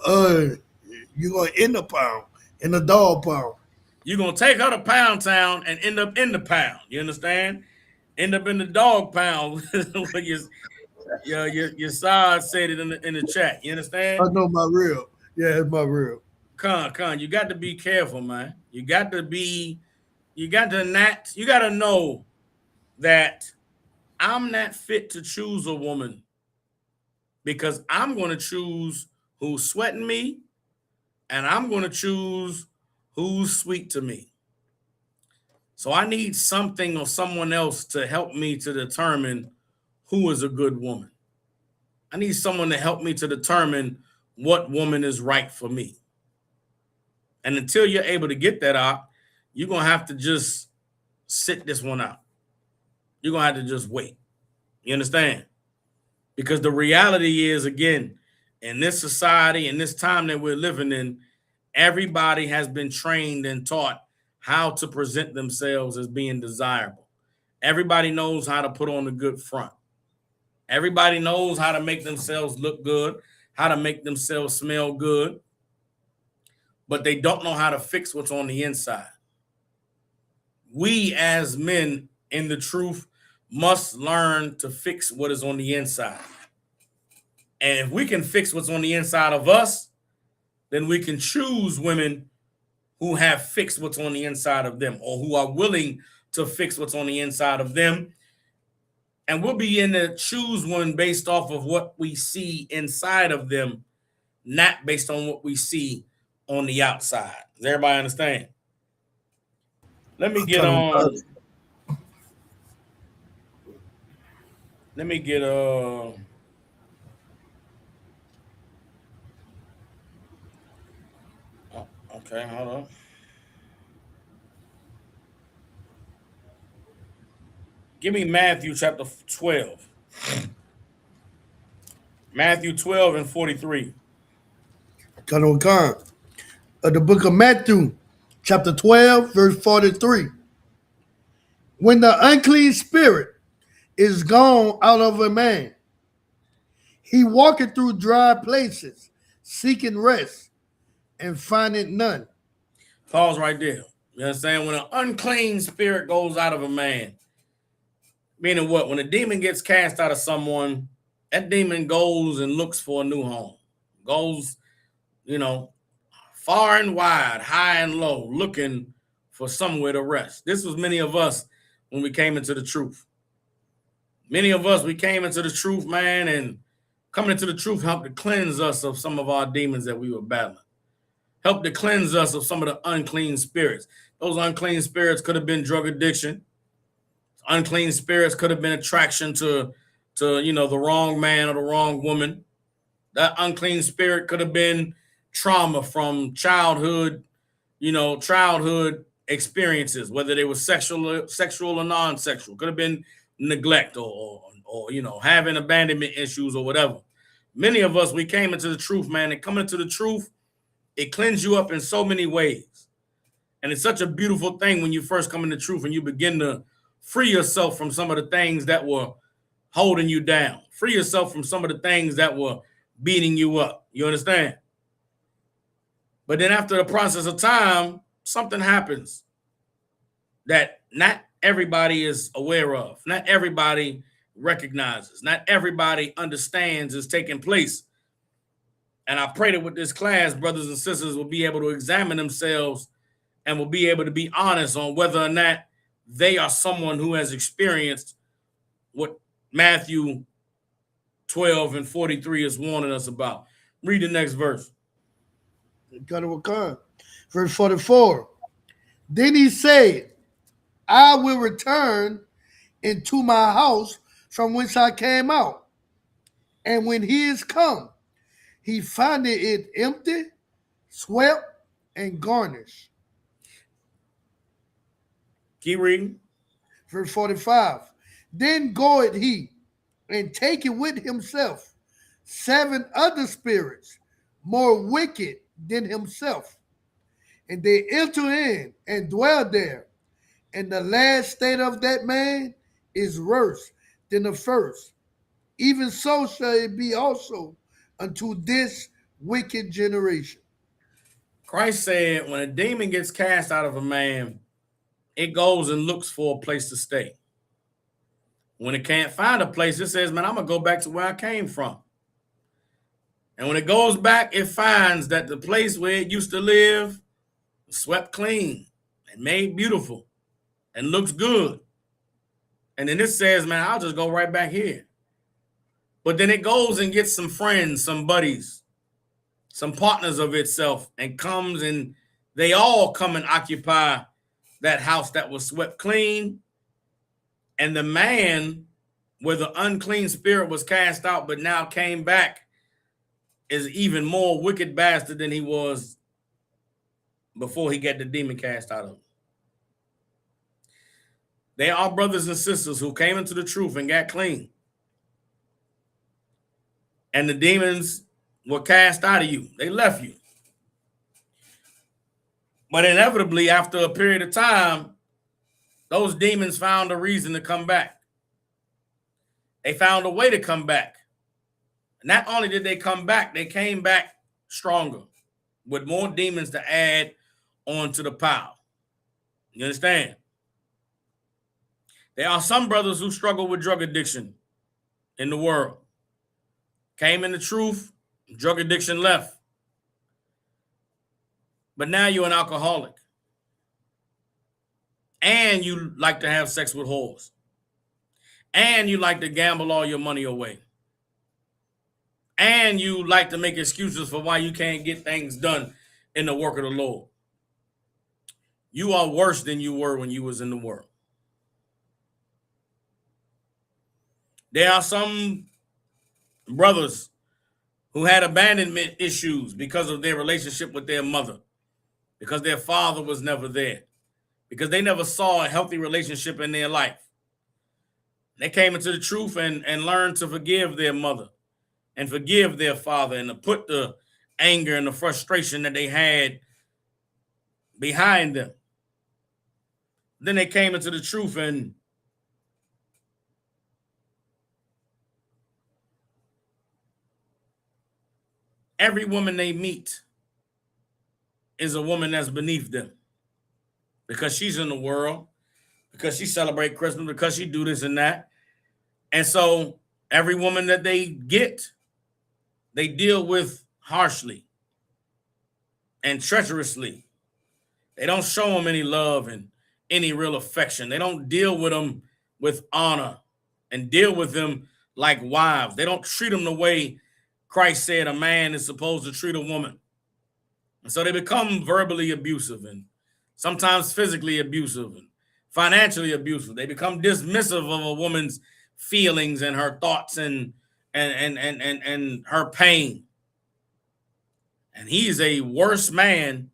you're gonna in the pound, in the dog pound. You're gonna take her to Pound Town and end up in the pound. You understand? End up in the dog pound. Your side said it in the chat. You understand? I know my real. Yeah, it's my real. Con, you got to be careful, man. You got to know that I'm not fit to choose a woman because I'm going to choose who's sweating me and I'm going to choose who's sweet to me. So I need something or someone else to help me to determine who is a good woman. I need someone to help me to determine what woman is right for me. And until you're able to get that out, you're going to have to just sit this one out. You're going to have to just wait. You understand? Because the reality is, again, in this society, in this time that we're living in, everybody has been trained and taught how to present themselves as being desirable. Everybody knows how to put on a good front. Everybody knows how to make themselves look good, how to make themselves smell good, but they don't know how to fix what's on the inside. We as men in the truth must learn to fix what is on the inside. And if we can fix what's on the inside of us, then we can choose women who have fixed what's on the inside of them or who are willing to fix what's on the inside of them. And we'll begin to choose one based off of what we see inside of them, not based on what we see on the outside. Does everybody understand? Let me get okay, hold on. Give me Matthew chapter 12. Matthew 12 and 43. The book of Matthew, chapter 12, verse 43. When the unclean spirit is gone out of a man, he walketh through dry places, seeking rest, and findeth none. Pause right there. You understand? When an unclean spirit goes out of a man, meaning what? When a demon gets cast out of someone, that demon goes and looks for a new home. Goes, far and wide, high and low, looking for somewhere to rest. This was many of us when we came into the truth. Many of us, we came into the truth, man, and coming into the truth helped to cleanse us of some of our demons that we were battling. Helped to cleanse us of some of the unclean spirits. Those unclean spirits could have been drug addiction. Unclean spirits could have been attraction to the wrong man or the wrong woman. That unclean spirit could have been trauma from childhood experiences, whether they were sexual or non-sexual. Could have been neglect or having abandonment issues or whatever. Many of us, we came into the truth, man, and coming into the truth, it cleans you up in so many ways. And it's such a beautiful thing when you first come into truth and you begin to free yourself from some of the things that were holding you down. Free yourself from some of the things that were beating you up. You understand? But then after the process of time, something happens that not everybody is aware of. Not everybody recognizes. Not everybody understands is taking place. And I pray that with this class, brothers and sisters will be able to examine themselves and will be able to be honest on whether or not they are someone who has experienced what Matthew 12 and 43 is warning us about. Read the next verse. Verse 44. Then he said, I will return into my house from whence I came out. And when he is come, he findeth it empty, swept, and garnished. Keep reading. Verse 45. Then goeth he and taketh with himself 7 other spirits more wicked than himself. And they enter in and dwell there. And the last state of that man is worse than the first. Even so shall it be also unto this wicked generation. Christ said when a demon gets cast out of a man, it goes and looks for a place to stay. When it can't find a place, it says, man, I'm going to go back to where I came from. And when it goes back, it finds that the place where it used to live was swept clean and made beautiful and looks good. And then it says, man, I'll just go right back here. But then it goes and gets some friends, some buddies, some partners of itself, and comes and they all come and occupy that house that was swept clean. And the man where the unclean spirit was cast out, but now came back, is even more wicked bastard than he was before he got the demon cast out of him. They are brothers and sisters who came into the truth and got clean. And the demons were cast out of you. They left you. But inevitably, after a period of time, those demons found a reason to come back. They found a way to come back. Not only did they come back, they came back stronger with more demons to add onto the pile. You understand? There are some brothers who struggle with drug addiction in the world. Came in the truth, drug addiction left. But now you're an alcoholic. And you like to have sex with whores. And you like to gamble all your money away. And you like to make excuses for why you can't get things done in the work of the Lord. You are worse than you were when you was in the world. There are some brothers who had abandonment issues because of their relationship with their mother, because their father was never there, because they never saw a healthy relationship in their life. They came into the truth and learned to forgive their mother and forgive their father and to put the anger and the frustration that they had behind them. Then they came into the truth, and every woman they meet is a woman that's beneath them because she's in the world, because she celebrate Christmas, because she do this and that. And so every woman that they get, they deal with harshly and treacherously. They don't show them any love and any real affection. They don't deal with them with honor and deal with them like wives. They don't treat them the way Christ said a man is supposed to treat a woman. And so they become verbally abusive and sometimes physically abusive and financially abusive. They become dismissive of a woman's feelings and her thoughts and her pain. And he's a worse man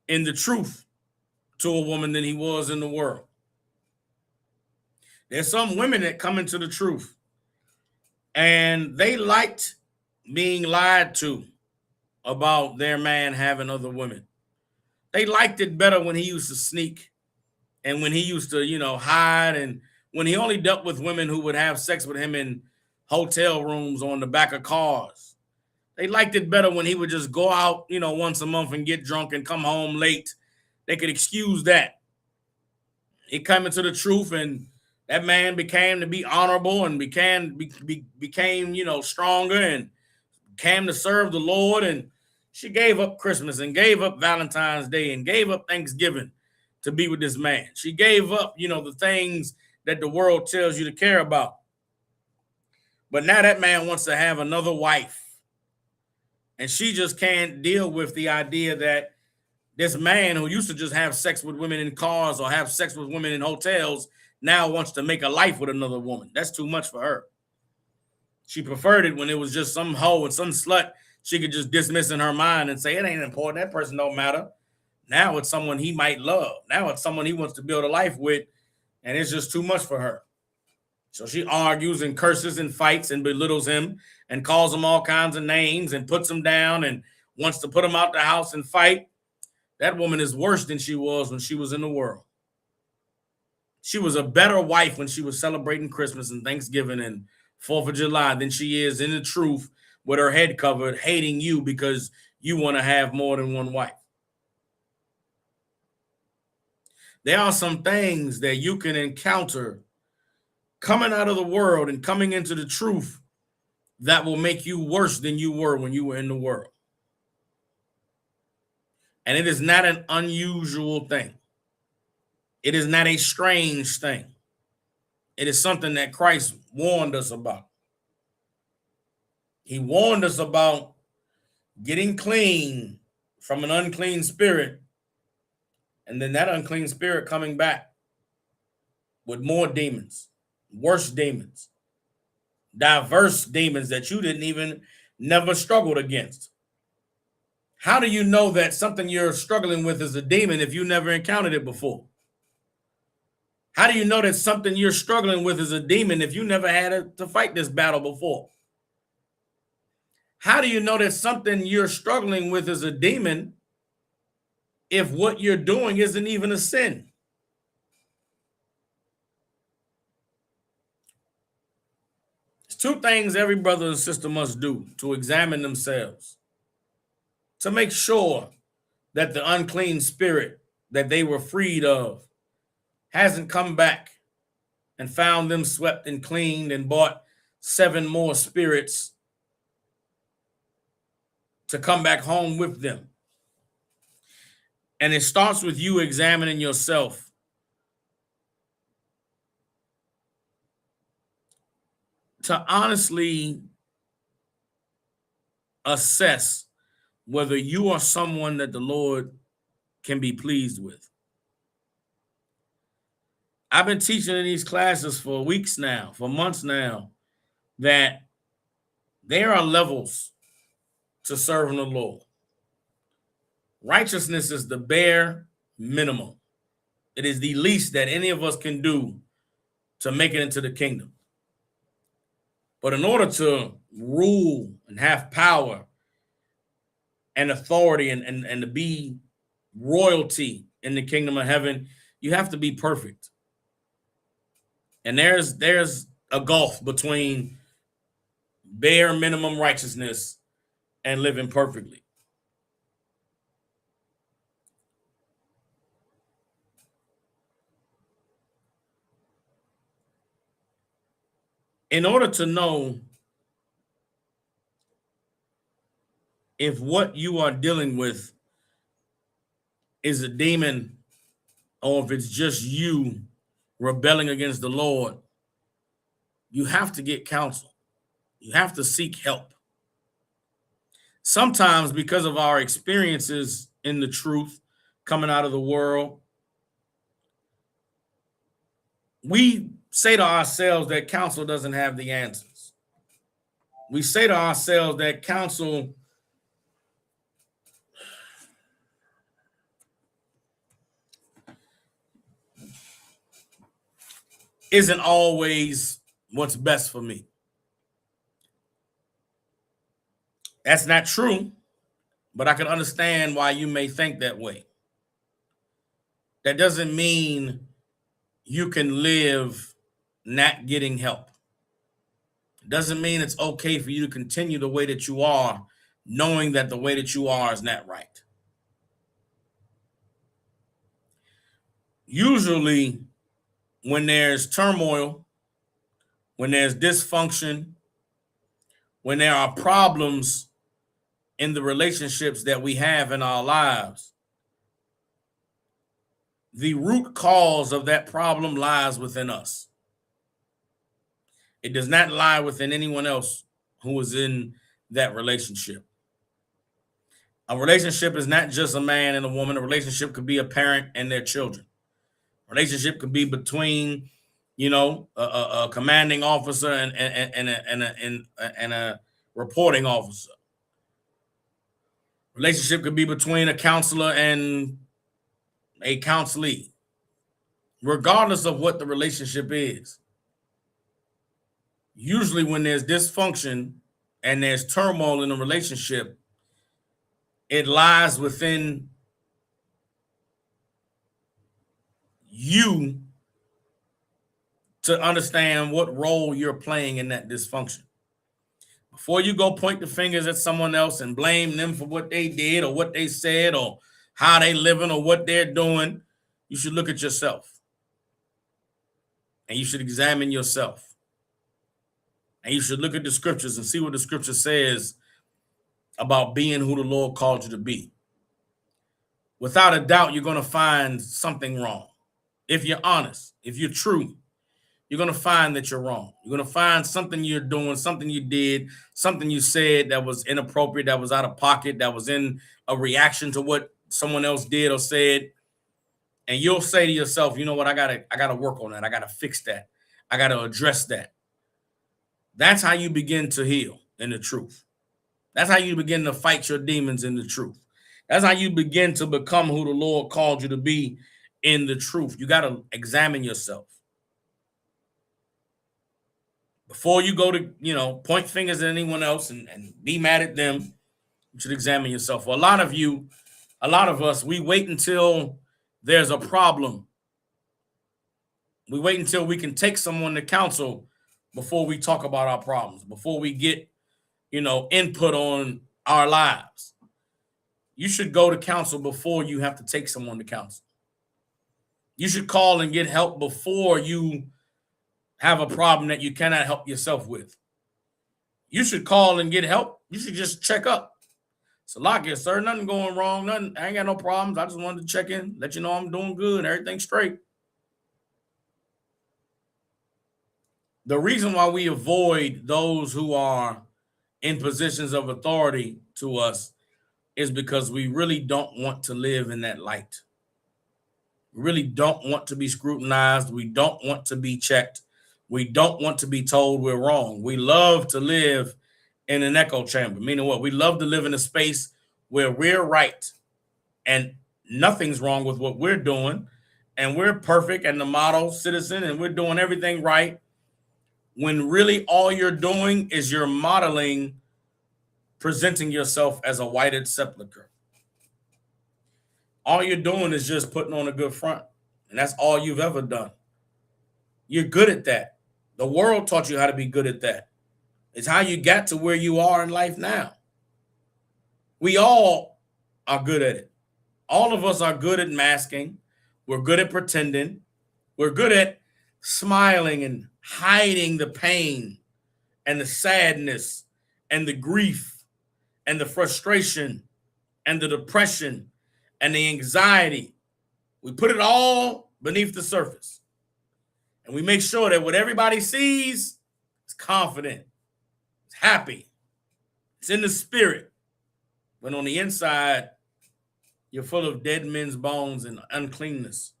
in the truth to a woman than he was in the world. There's some women that come into the truth and they liked being lied to about their man having other women. They liked it better when he used to sneak and when he used to, hide, and when he only dealt with women who would have sex with him in hotel rooms on the back of cars. They liked it better when he would just go out, once a month and get drunk and come home late. They could excuse that. He came into the truth, and that man became to be honorable and became stronger and came to serve the Lord. And she gave up Christmas and gave up Valentine's Day and gave up Thanksgiving to be with this man. She gave up, the things that the world tells you to care about. But now that man wants to have another wife. And she just can't deal with the idea that this man who used to just have sex with women in cars or have sex with women in hotels now wants to make a life with another woman. That's too much for her. She preferred it when it was just some hoe and some slut she could just dismiss in her mind and say, it ain't important. That person don't matter. Now it's someone he might love. Now it's someone he wants to build a life with, and it's just too much for her. So she argues and curses and fights and belittles him and calls him all kinds of names and puts him down and wants to put him out the house and fight. That woman is worse than she was when she was in the world. She was a better wife when she was celebrating Christmas and Thanksgiving and 4th of July than she is in the truth with her head covered, hating you because you want to have more than one wife. There are some things that you can encounter coming out of the world and coming into the truth that will make you worse than you were when you were in the world. And it is not an unusual thing. It is not a strange thing. It is something that Christ warned us about. He warned us about getting clean from an unclean spirit, and then that unclean spirit coming back with more demons, worse demons, diverse demons that you didn't even never struggled against. How do you know that something you're struggling with is a demon if you never encountered it before? How do you know that something you're struggling with is a demon if you never had to fight this battle before? How do you know that something you're struggling with is a demon if what you're doing isn't even a sin? There's two things every brother and sister must do to examine themselves, to make sure that the unclean spirit that they were freed of hasn't come back and found them swept and cleaned and bought 7 more spirits to come back home with them. And it starts with you examining yourself. To honestly assess whether you are someone that the Lord can be pleased with. I've been teaching in these classes for weeks now, for months now, that there are levels to serving the Lord. Righteousness is the bare minimum. It is the least that any of us can do to make it into the kingdom. But in order to rule and have power and authority and to be royalty in the kingdom of heaven, you have to be perfect. And there's a gulf between bare minimum righteousness and living perfectly. In order to know if what you are dealing with is a demon or if it's just you rebelling against the Lord, you have to get counsel. You have to seek help. Sometimes because of our experiences in the truth coming out of the world, we say to ourselves that counsel doesn't have the answers. We say to ourselves that counsel isn't always what's best for me. That's not true, but I can understand why you may think that way. That doesn't mean you can live not getting help. It doesn't mean it's okay for you to continue the way that you are, knowing that the way that you are is not right. Usually, when there's turmoil, when there's dysfunction, when there are problems in the relationships that we have in our lives, the root cause of that problem lies within us. It does not lie within anyone else who is in that relationship. A relationship is not just a man and a woman. A relationship could be a parent and their children. A relationship could be between, a commanding officer and a reporting officer. Relationship could be between a counselor and a counselee. Regardless of what the relationship is, usually when there's dysfunction and there's turmoil in a relationship, it lies within you to understand what role you're playing in that dysfunction. Before you go point the fingers at someone else and blame them for what they did or what they said or how they living or what they're doing, you should look at yourself. And you should examine yourself. And you should look at the scriptures and see what the scripture says about being who the Lord called you to be. Without a doubt, you're going to find something wrong. If you're honest, if you're true, you're going to find that you're wrong. You're going to find something you're doing, something you did, something you said that was inappropriate, that was out of pocket, that was in a reaction to what someone else did or said. And you'll say to yourself, you know what, I gotta work on that. I gotta fix that. I gotta address that. That's how you begin to heal in the truth. That's how you begin to fight your demons in the truth. That's how you begin to become who the Lord called you to be in the truth. You gotta examine yourself. Before you go to, point fingers at anyone else and be mad at them, you should examine yourself. For a lot of us, we wait until there's a problem. We wait until we can take someone to counsel before we talk about our problems, before we get, input on our lives. You should go to counsel before you have to take someone to counsel. You should call and get help before you have a problem that you cannot help yourself with. You should call and get help. You should just check up. Salakia, sir, nothing going wrong. Nothing. I ain't got no problems. I just wanted to check in, let you know I'm doing good. Everything's straight. The reason why we avoid those who are in positions of authority to us is because we really don't want to live in that light. We really don't want to be scrutinized. We don't want to be checked. We don't want to be told we're wrong. We love to live in an echo chamber, meaning what? We love to live in a space where we're right and nothing's wrong with what we're doing. and we're perfect and the model citizen and we're doing everything right, when really all you're doing is you're modeling, presenting yourself as a whited sepulcher. All you're doing is just putting on a good front, and that's all you've ever done. You're good at that. The world taught you how to be good at that. It's how you got to where you are in life now. We all are good at it. All of us are good at masking. We're good at pretending. We're good at smiling and hiding the pain and the sadness and the grief and the frustration and the depression and the anxiety. We put it all beneath the surface. And we make sure that what everybody sees is confident, it's happy, it's in the spirit. When on the inside, you're full of dead men's bones and uncleanness.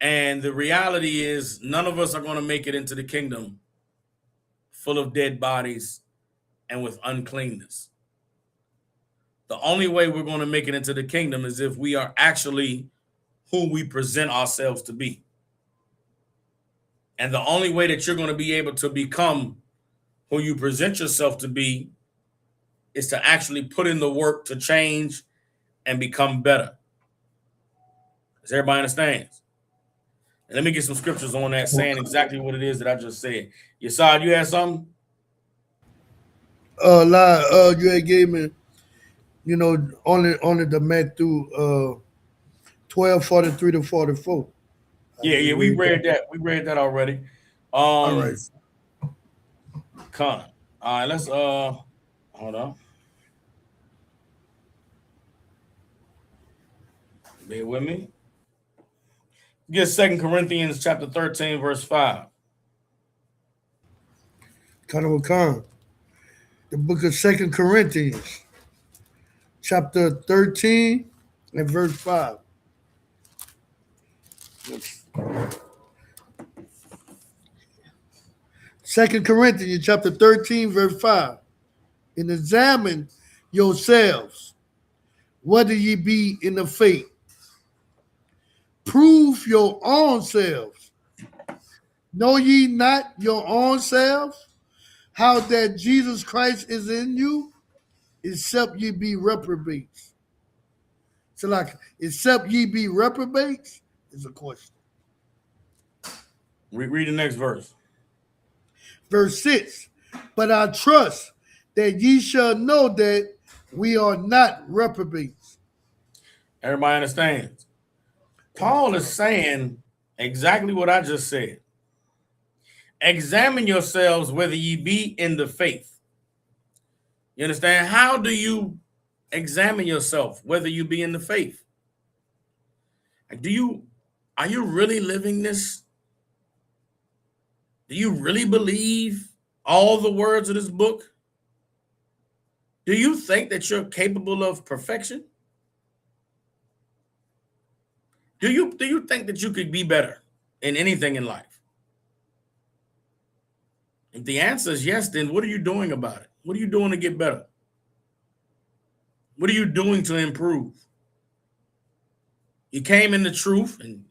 And the reality is, none of us are going to make it into the kingdom full of dead bodies and with uncleanness. The only way we're going to make it into the kingdom is if we are actually who we present ourselves to be. And the only way that you're going to be able to become who you present yourself to be is to actually put in the work to change and become better. Does everybody understand? And let me get some scriptures on that saying exactly what it is that I just said. Yasad, you had something? You had gave me, only the Matthew 12:43 to 44. Yeah, we read that. We read that already. All right. Con. All right, let's hold on. Bear with me. Get 2 Corinthians chapter 13, verse 5. Khan. The book of 2 Corinthians, chapter 13 and verse 5. 2 Corinthians chapter 13, verse 5. And examine yourselves, whether ye be in the faith. Prove your own selves. Know ye not your own selves, how that Jesus Christ is in you, except ye be reprobates. So except ye be reprobates is a question. Read the next verse. Verse 6. But I trust that ye shall know that we are not reprobates. Everybody understands. Paul is saying exactly what I just said. Examine yourselves whether ye be in the faith. You understand? How do you examine yourself whether you be in the faith? Are you really living this? Do you really believe all the words of this book? Do you think that you're capable of perfection? Do you think that you could be better in anything in life? If the answer is yes, then what are you doing about it? What are you doing to get better? What are you doing to improve? You came in the truth and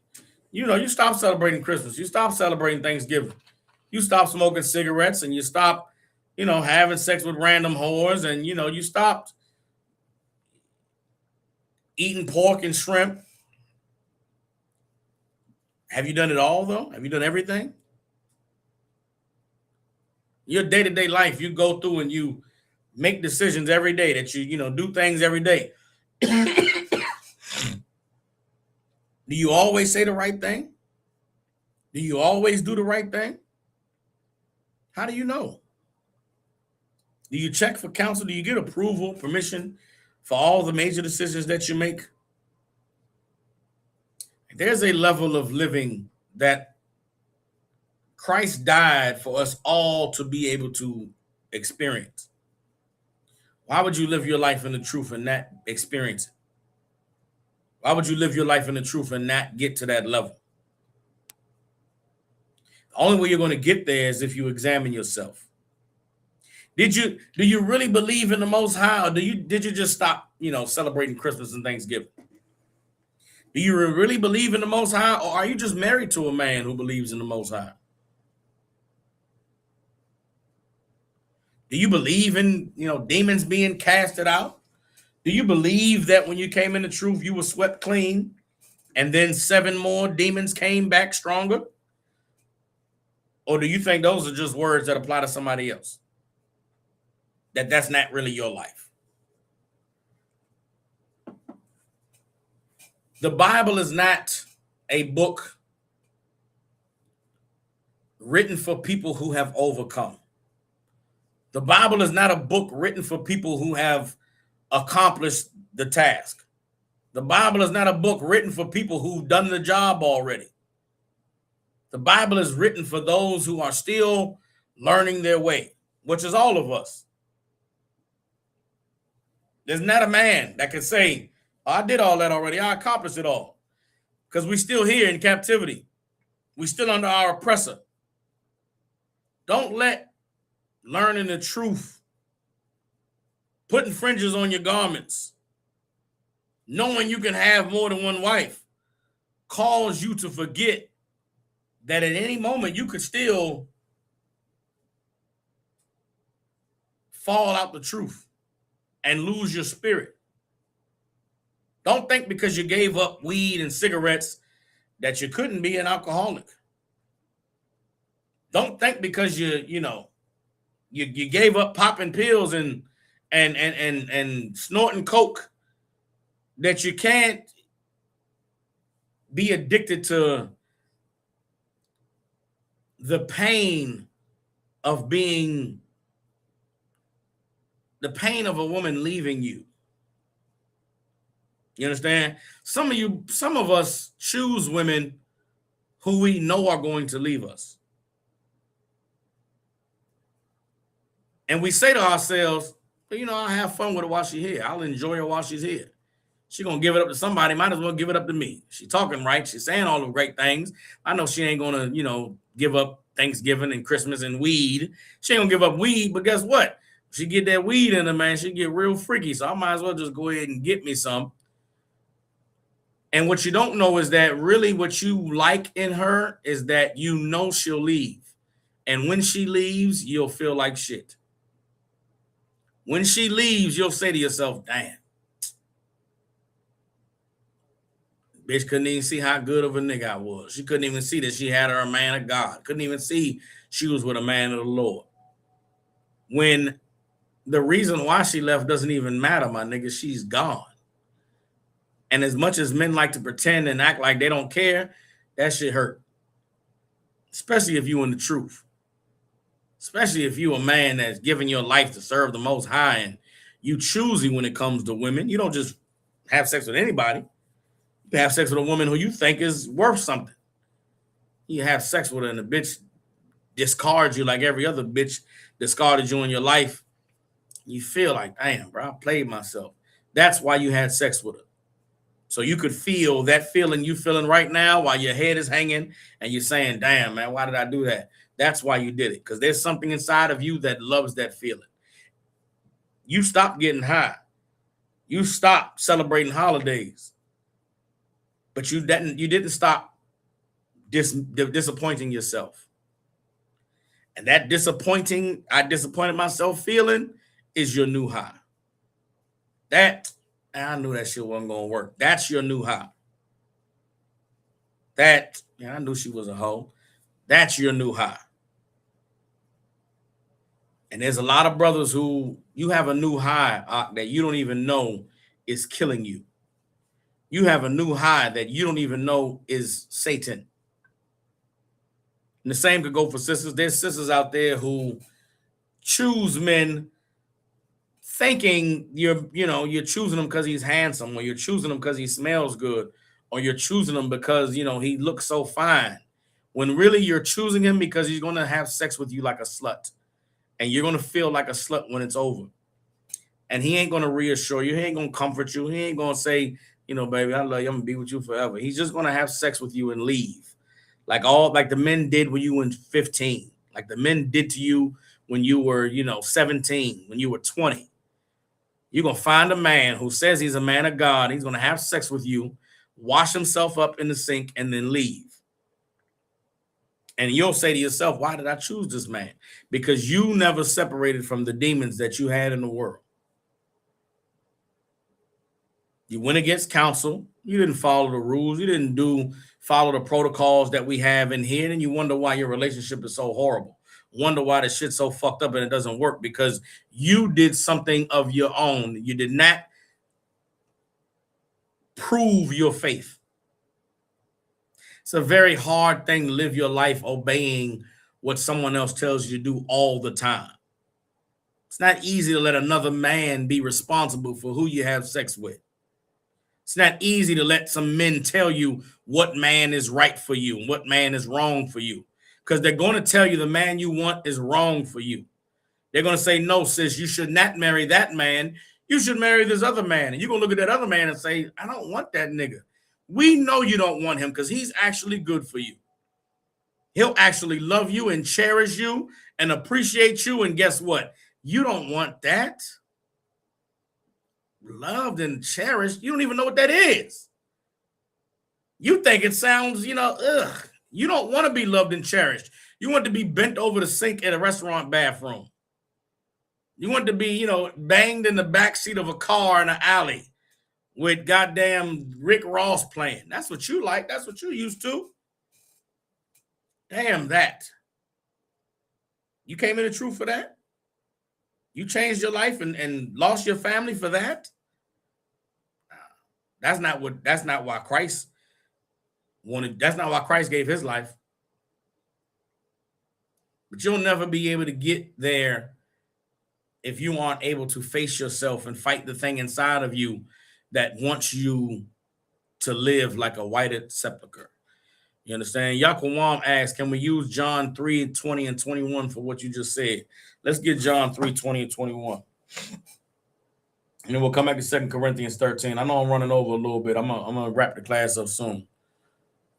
you stop celebrating Christmas. You stop celebrating Thanksgiving. You stop smoking cigarettes and you stop, having sex with random whores, and you stopped eating pork and shrimp. Have you done it all though? Have you done everything? Your day-to-day life, you go through and you make decisions every day, that you do things every day. Do you always say the right thing? Do you always do the right thing? How do you know? Do you check for counsel? Do you get approval, permission for all the major decisions that you make? There's a level of living that Christ died for us all to be able to experience. Why would you live your life in the truth and not experience it? Why would you live your life in the truth and not get to that level? The only way you're going to get there is if you examine yourself. Do you really believe in the Most High, or did you just stop, celebrating Christmas and Thanksgiving? Do you really believe in the Most High, or are you just married to a man who believes in the Most High? Do you believe in, demons being casted out? Do you believe that when you came into truth, you were swept clean, and then 7 more demons came back stronger? Or do you think those are just words that apply to somebody else? That's not really your life. The Bible is not a book written for people who have overcome. The Bible is not a book written for people who have accomplished the task. The Bible is not a book written for people who've done the job already. The Bible is written for those who are still learning their way, which is all of us. There's not a man that can say, oh, I did all that already. I accomplished it all. Because we're still here in captivity. We're still under our oppressor. Don't let learning the truth, putting fringes on your garments, knowing you can have more than one wife, cause you to forget that at any moment you could still fall out the truth and lose your spirit. Don't think because you gave up weed and cigarettes that you couldn't be an alcoholic. Don't think because you gave up popping pills and snorting coke that you can't be addicted to the pain of a woman leaving you. You understand? Some of us choose women who we know are going to leave us. And we say to ourselves, I'll have fun with her while she's here. I'll enjoy her while she's here. She's going to give it up to somebody. Might as well give it up to me. She's talking right. She's saying all the great things. I know she ain't going to, give up Thanksgiving and Christmas and weed. She ain't going to give up weed. But guess what? If she get that weed in her, man, she get real freaky. So I might as well just go ahead and get me some. And what you don't know is that really what you like in her is that she'll leave. And when she leaves, you'll feel like shit. When she leaves, you'll say to yourself, damn. Bitch couldn't even see how good of a nigga I was. She couldn't even see that she had her a man of God. Couldn't even see she was with a man of the Lord. When the reason why she left doesn't even matter, my nigga, she's gone. And as much as men like to pretend and act like they don't care, that shit hurt. Especially if you in the truth. Especially if you a man that's giving your life to serve the Most High and you choosy when it comes to women. You don't just have sex with anybody. You have sex with a woman who you think is worth something. You have sex with her and the bitch discards you like every other bitch discarded you in your life. You feel like, damn, bro, I played myself. That's why you had sex with her. So you could feel that feeling you feeling right now while your head is hanging and you're saying, damn, man, why did I do that? That's why you did it. Because there's something inside of you that loves that feeling. You stopped getting high. You stopped celebrating holidays. But you didn't stop disappointing yourself. And that I disappointed myself feeling is your new high. I knew that shit wasn't going to work. That's your new high. I knew she was a hoe. That's your new high. And there's a lot of brothers who you have a new high that you don't even know is killing you. You have a new high that you don't even know is Satan. And the same could go for sisters. There's sisters out there who choose men thinking you're choosing him because he's handsome, or you're choosing him because he smells good, or you're choosing him because, he looks so fine. When really you're choosing him because he's going to have sex with you like a slut. And you're going to feel like a slut when it's over. And he ain't going to reassure you. He ain't going to comfort you. He ain't going to say, baby, I love you. I'm going to be with you forever. He's just going to have sex with you and leave. Like the men did when you were 15. Like the men did to you when you were, 17, when you were 20. You're going to find a man who says he's a man of God. He's going to have sex with you wash himself up in the sink, and then leave. And you'll say to yourself, why did I choose this man? Because you never separated from the demons that you had in the world. You went against counsel. You didn't follow the rules. You didn't follow the protocols that we have in here. And you wonder why your relationship is so horrible. Wonder why the shit's so fucked up and it doesn't work, because you did something of your own. You did not prove your faith. It's a very hard thing to live your life obeying what someone else tells you to do all the time. It's not easy to let another man be responsible for who you have sex with. It's not easy to let some men tell you what man is right for you and what man is wrong for you, because they're going to tell you the man you want is wrong for you. They're going to say, no, sis, you should not marry that man. You should marry this other man. And you're going to look at that other man and say, I don't want that nigga. We know you don't want him because he's actually good for you. He'll actually love you and cherish you and appreciate you. And guess what? You don't want that. Loved and cherished. You don't even know what that is. You think it sounds, ugh. You don't want to be loved and cherished. You want to be bent over the sink in a restaurant bathroom. You want to be, banged in the backseat of a car in an alley with goddamn Rick Ross playing. That's what you like. That's what you used to. Damn that. You came in the truth for that? You changed your life and lost your family for that? That's not why Christ wanted. That's not why Christ gave his life. But you'll never be able to get there if you aren't able to face yourself and fight the thing inside of you that wants you to live like a whited sepulcher. You understand? Yaquam asks, can we use John 3:20 and 21 for what you just said? Let's get John 3:20 and 21. And then we'll come back to 2 Corinthians 13. I know I'm running over a little bit. I'm gonna wrap the class up soon.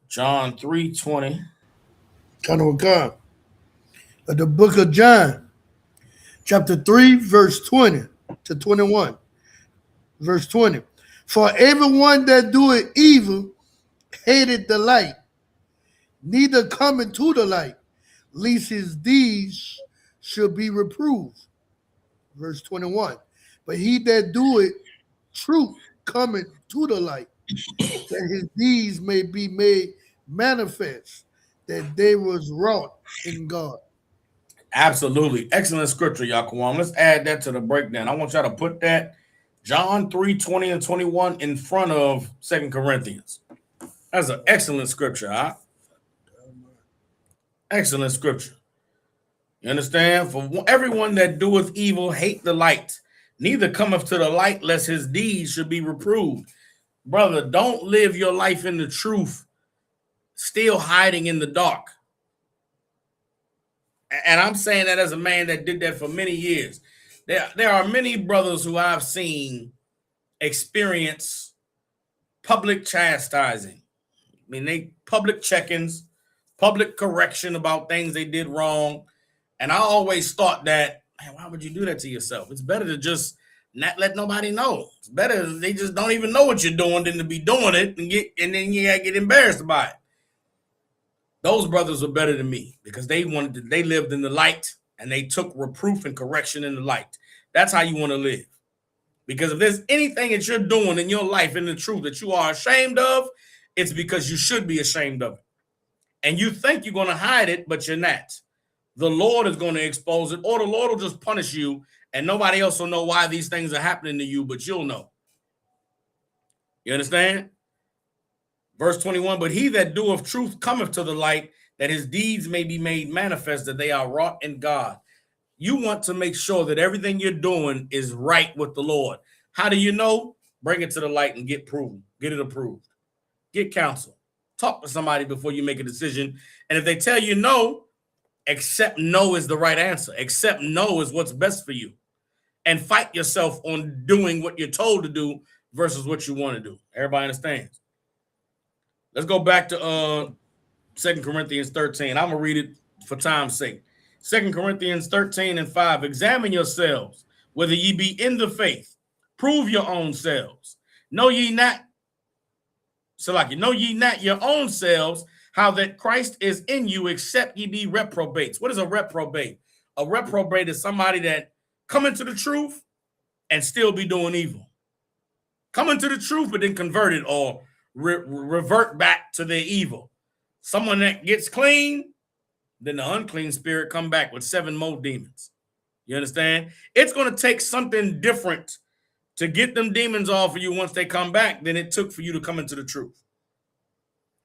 John 3:20. The book of John, chapter 3, verse 20 to 21. Verse 20. For everyone that doeth evil hated the light, neither coming to the light, lest his deeds should be reproved. Verse 21. But he that doeth truth cometh to the light, that his deeds may be made manifest, that they was wrought in God. Absolutely. Excellent scripture, Yaquam. Let's add that to the breakdown. I want y'all to put that John 3:20 and 21 in front of 2 Corinthians. That's an excellent scripture, huh? Excellent scripture. You understand? For everyone that doeth evil hate the light, neither cometh to the light lest his deeds should be reproved. Brother, don't live your life in the truth, still hiding in the dark. And I'm saying that as a man that did that for many years. There are many brothers who I've seen experience public chastising. I mean, they public check-ins, public correction about things they did wrong. And I always thought that, man, why would you do that to yourself? It's better to just not let nobody know. It's better if they just don't even know what you're doing than to be doing it and then you get embarrassed by it. Those brothers were better than me because they lived in the light and they took reproof and correction in the light. That's how you want to live. Because if there's anything that you're doing in your life in the truth that you are ashamed of, it's because you should be ashamed of it. And you think you're going to hide it, but you're not. The Lord is going to expose it, or the Lord will just punish you and nobody else will know why these things are happening to you, but you'll know. You understand? Verse 21, but he that doeth truth cometh to the light, that his deeds may be made manifest, that they are wrought in God. You want to make sure that everything you're doing is right with the Lord. How do you know? Bring it to the light and get proven. Get it approved. Get counsel. Talk to somebody before you make a decision. And if they tell you no, accept no is the right answer. Accept no is what's best for you. And fight yourself on doing what you're told to do versus what you want to do. Everybody understands? Let's go back to 2 Corinthians 13. I'm going to read it for time's sake. 2 Corinthians 13 and 5. Examine yourselves, whether ye be in the faith. Prove your own selves. Know ye not So like, know ye not your own selves, how that Christ is in you, except ye be reprobates. What is a reprobate? A reprobate is somebody that come into the truth and still be doing evil. Come into the truth, but then converted or revert back to their evil. Someone that gets clean, then the unclean spirit come back with 7 more demons. You understand? It's going to take something different to get them demons off of you once they come back than it took for you to come into the truth.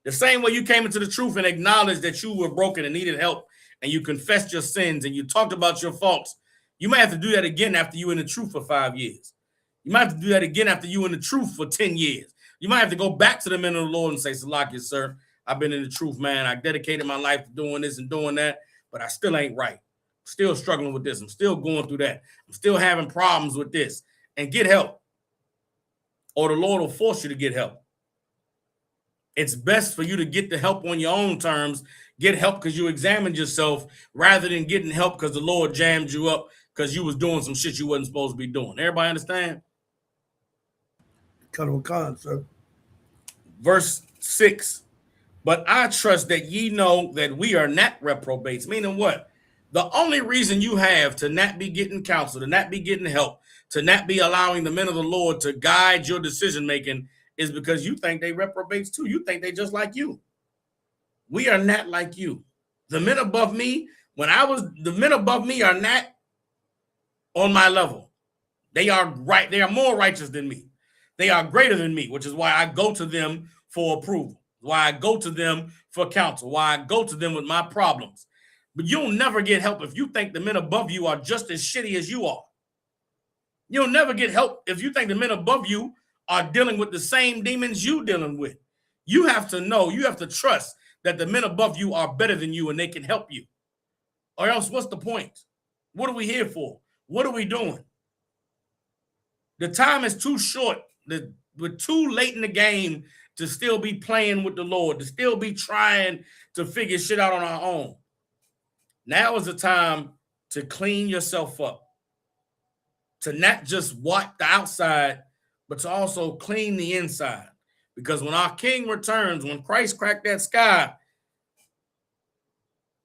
The same way you came into the truth and acknowledged that you were broken and needed help, and you confessed your sins and you talked about your faults, you might have to do that again after you in the truth for 5 years. You might have to do that again after you in the truth for 10 years. You might have to go back to the men of the Lord and say, Salakia, sir, I've been in the truth, man. I dedicated my life to doing this and doing that, but I still ain't right. I'm still struggling with this. I'm still going through that. I'm still having problems with this. And get help. Or the Lord will force you to get help. It's best for you to get the help on your own terms. Get help because you examined yourself rather than getting help because the Lord jammed you up because you was doing some shit you wasn't supposed to be doing. Everybody understand? Kind of a con, sir. Verse 6. But I trust that ye know that we are not reprobates. Meaning what? The only reason you have to not be getting counsel, to not be getting help, to not be allowing the men of the Lord to guide your decision making is because you think they reprobates too. You think they just like you. We are not like you. The men above me, the men above me are not on my level. They are right. They are more righteous than me. They are greater than me, which is why I go to them for approval, why I go to them for counsel, why I go to them with my problems. But you'll never get help if you think the men above you are just as shitty as you are. You'll never get help if you think the men above you are dealing with the same demons you dealing with. You have to know, you have to trust that the men above you are better than you and they can help you. Or else what's the point? What are we here for? What are we doing? The time is too short. We're too late in the game to still be playing with the Lord, to still be trying to figure shit out on our own. Now is the time to clean yourself up, to not just wipe the outside, but to also clean the inside. Because when our King returns, when Christ cracked that sky,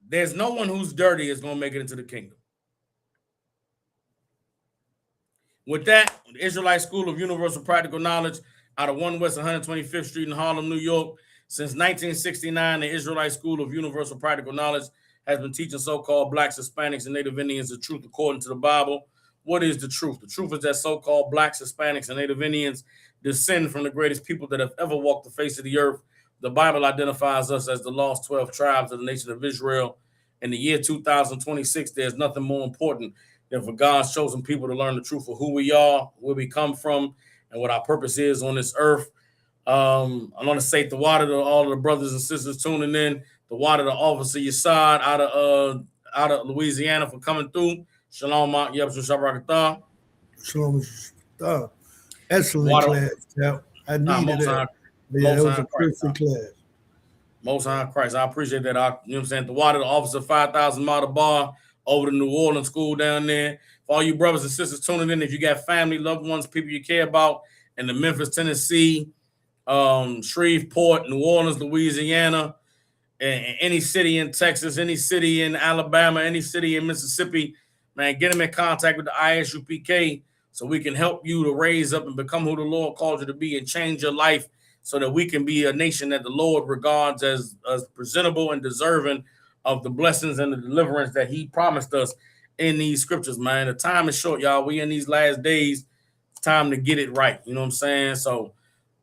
there's no one who's dirty is going to make it into the kingdom. With that, the Israelite School of Universal Practical Knowledge out of 1 West 125th Street in Harlem, New York. Since 1969, the Israelite School of Universal Practical Knowledge has been teaching so-called Blacks, Hispanics, and Native Indians the truth according to the Bible. What is the truth? The truth is that so-called Blacks, Hispanics, and Native Indians descend from the greatest people that have ever walked the face of the earth. The Bible identifies us as the lost 12 tribes of the nation of Israel. In the year 2026, there's nothing more important than for God's chosen people to learn the truth of who we are, where we come from, and what our purpose is on this earth. I want to say the water to all of the brothers and sisters tuning in. The water to Officer Yassad out of Louisiana for coming through. Shalom, Mark. Shalom. Shalom. Excellent Water. class. Yeah, I needed that. Yeah, it was a perfect class. Most High Christ. I appreciate that. You know what I'm saying? The water to Officer 5,000 Mile Bar over to New Orleans school down there. For all you brothers and sisters tuning in, if you got family, loved ones, people you care about in the Memphis, Tennessee, Shreveport, New Orleans, Louisiana, and any city in Texas, any city in Alabama, any city in Mississippi, man, get them in contact with the ISUPK so we can help you to raise up and become who the Lord called you to be and change your life so that we can be a nation that the Lord regards as presentable and deserving of the blessings and the deliverance that he promised us in these scriptures, man. The time is short, y'all. We in these last days. It's time to get it right. You know what I'm saying? So,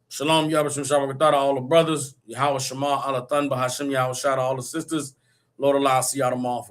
Shalom, Yabashim Shabbat, all the brothers. Yahweh Shema, Allah Tanba, Hashem, Yahweh Shada, all the sisters. Lord Allah, see y'all tomorrow.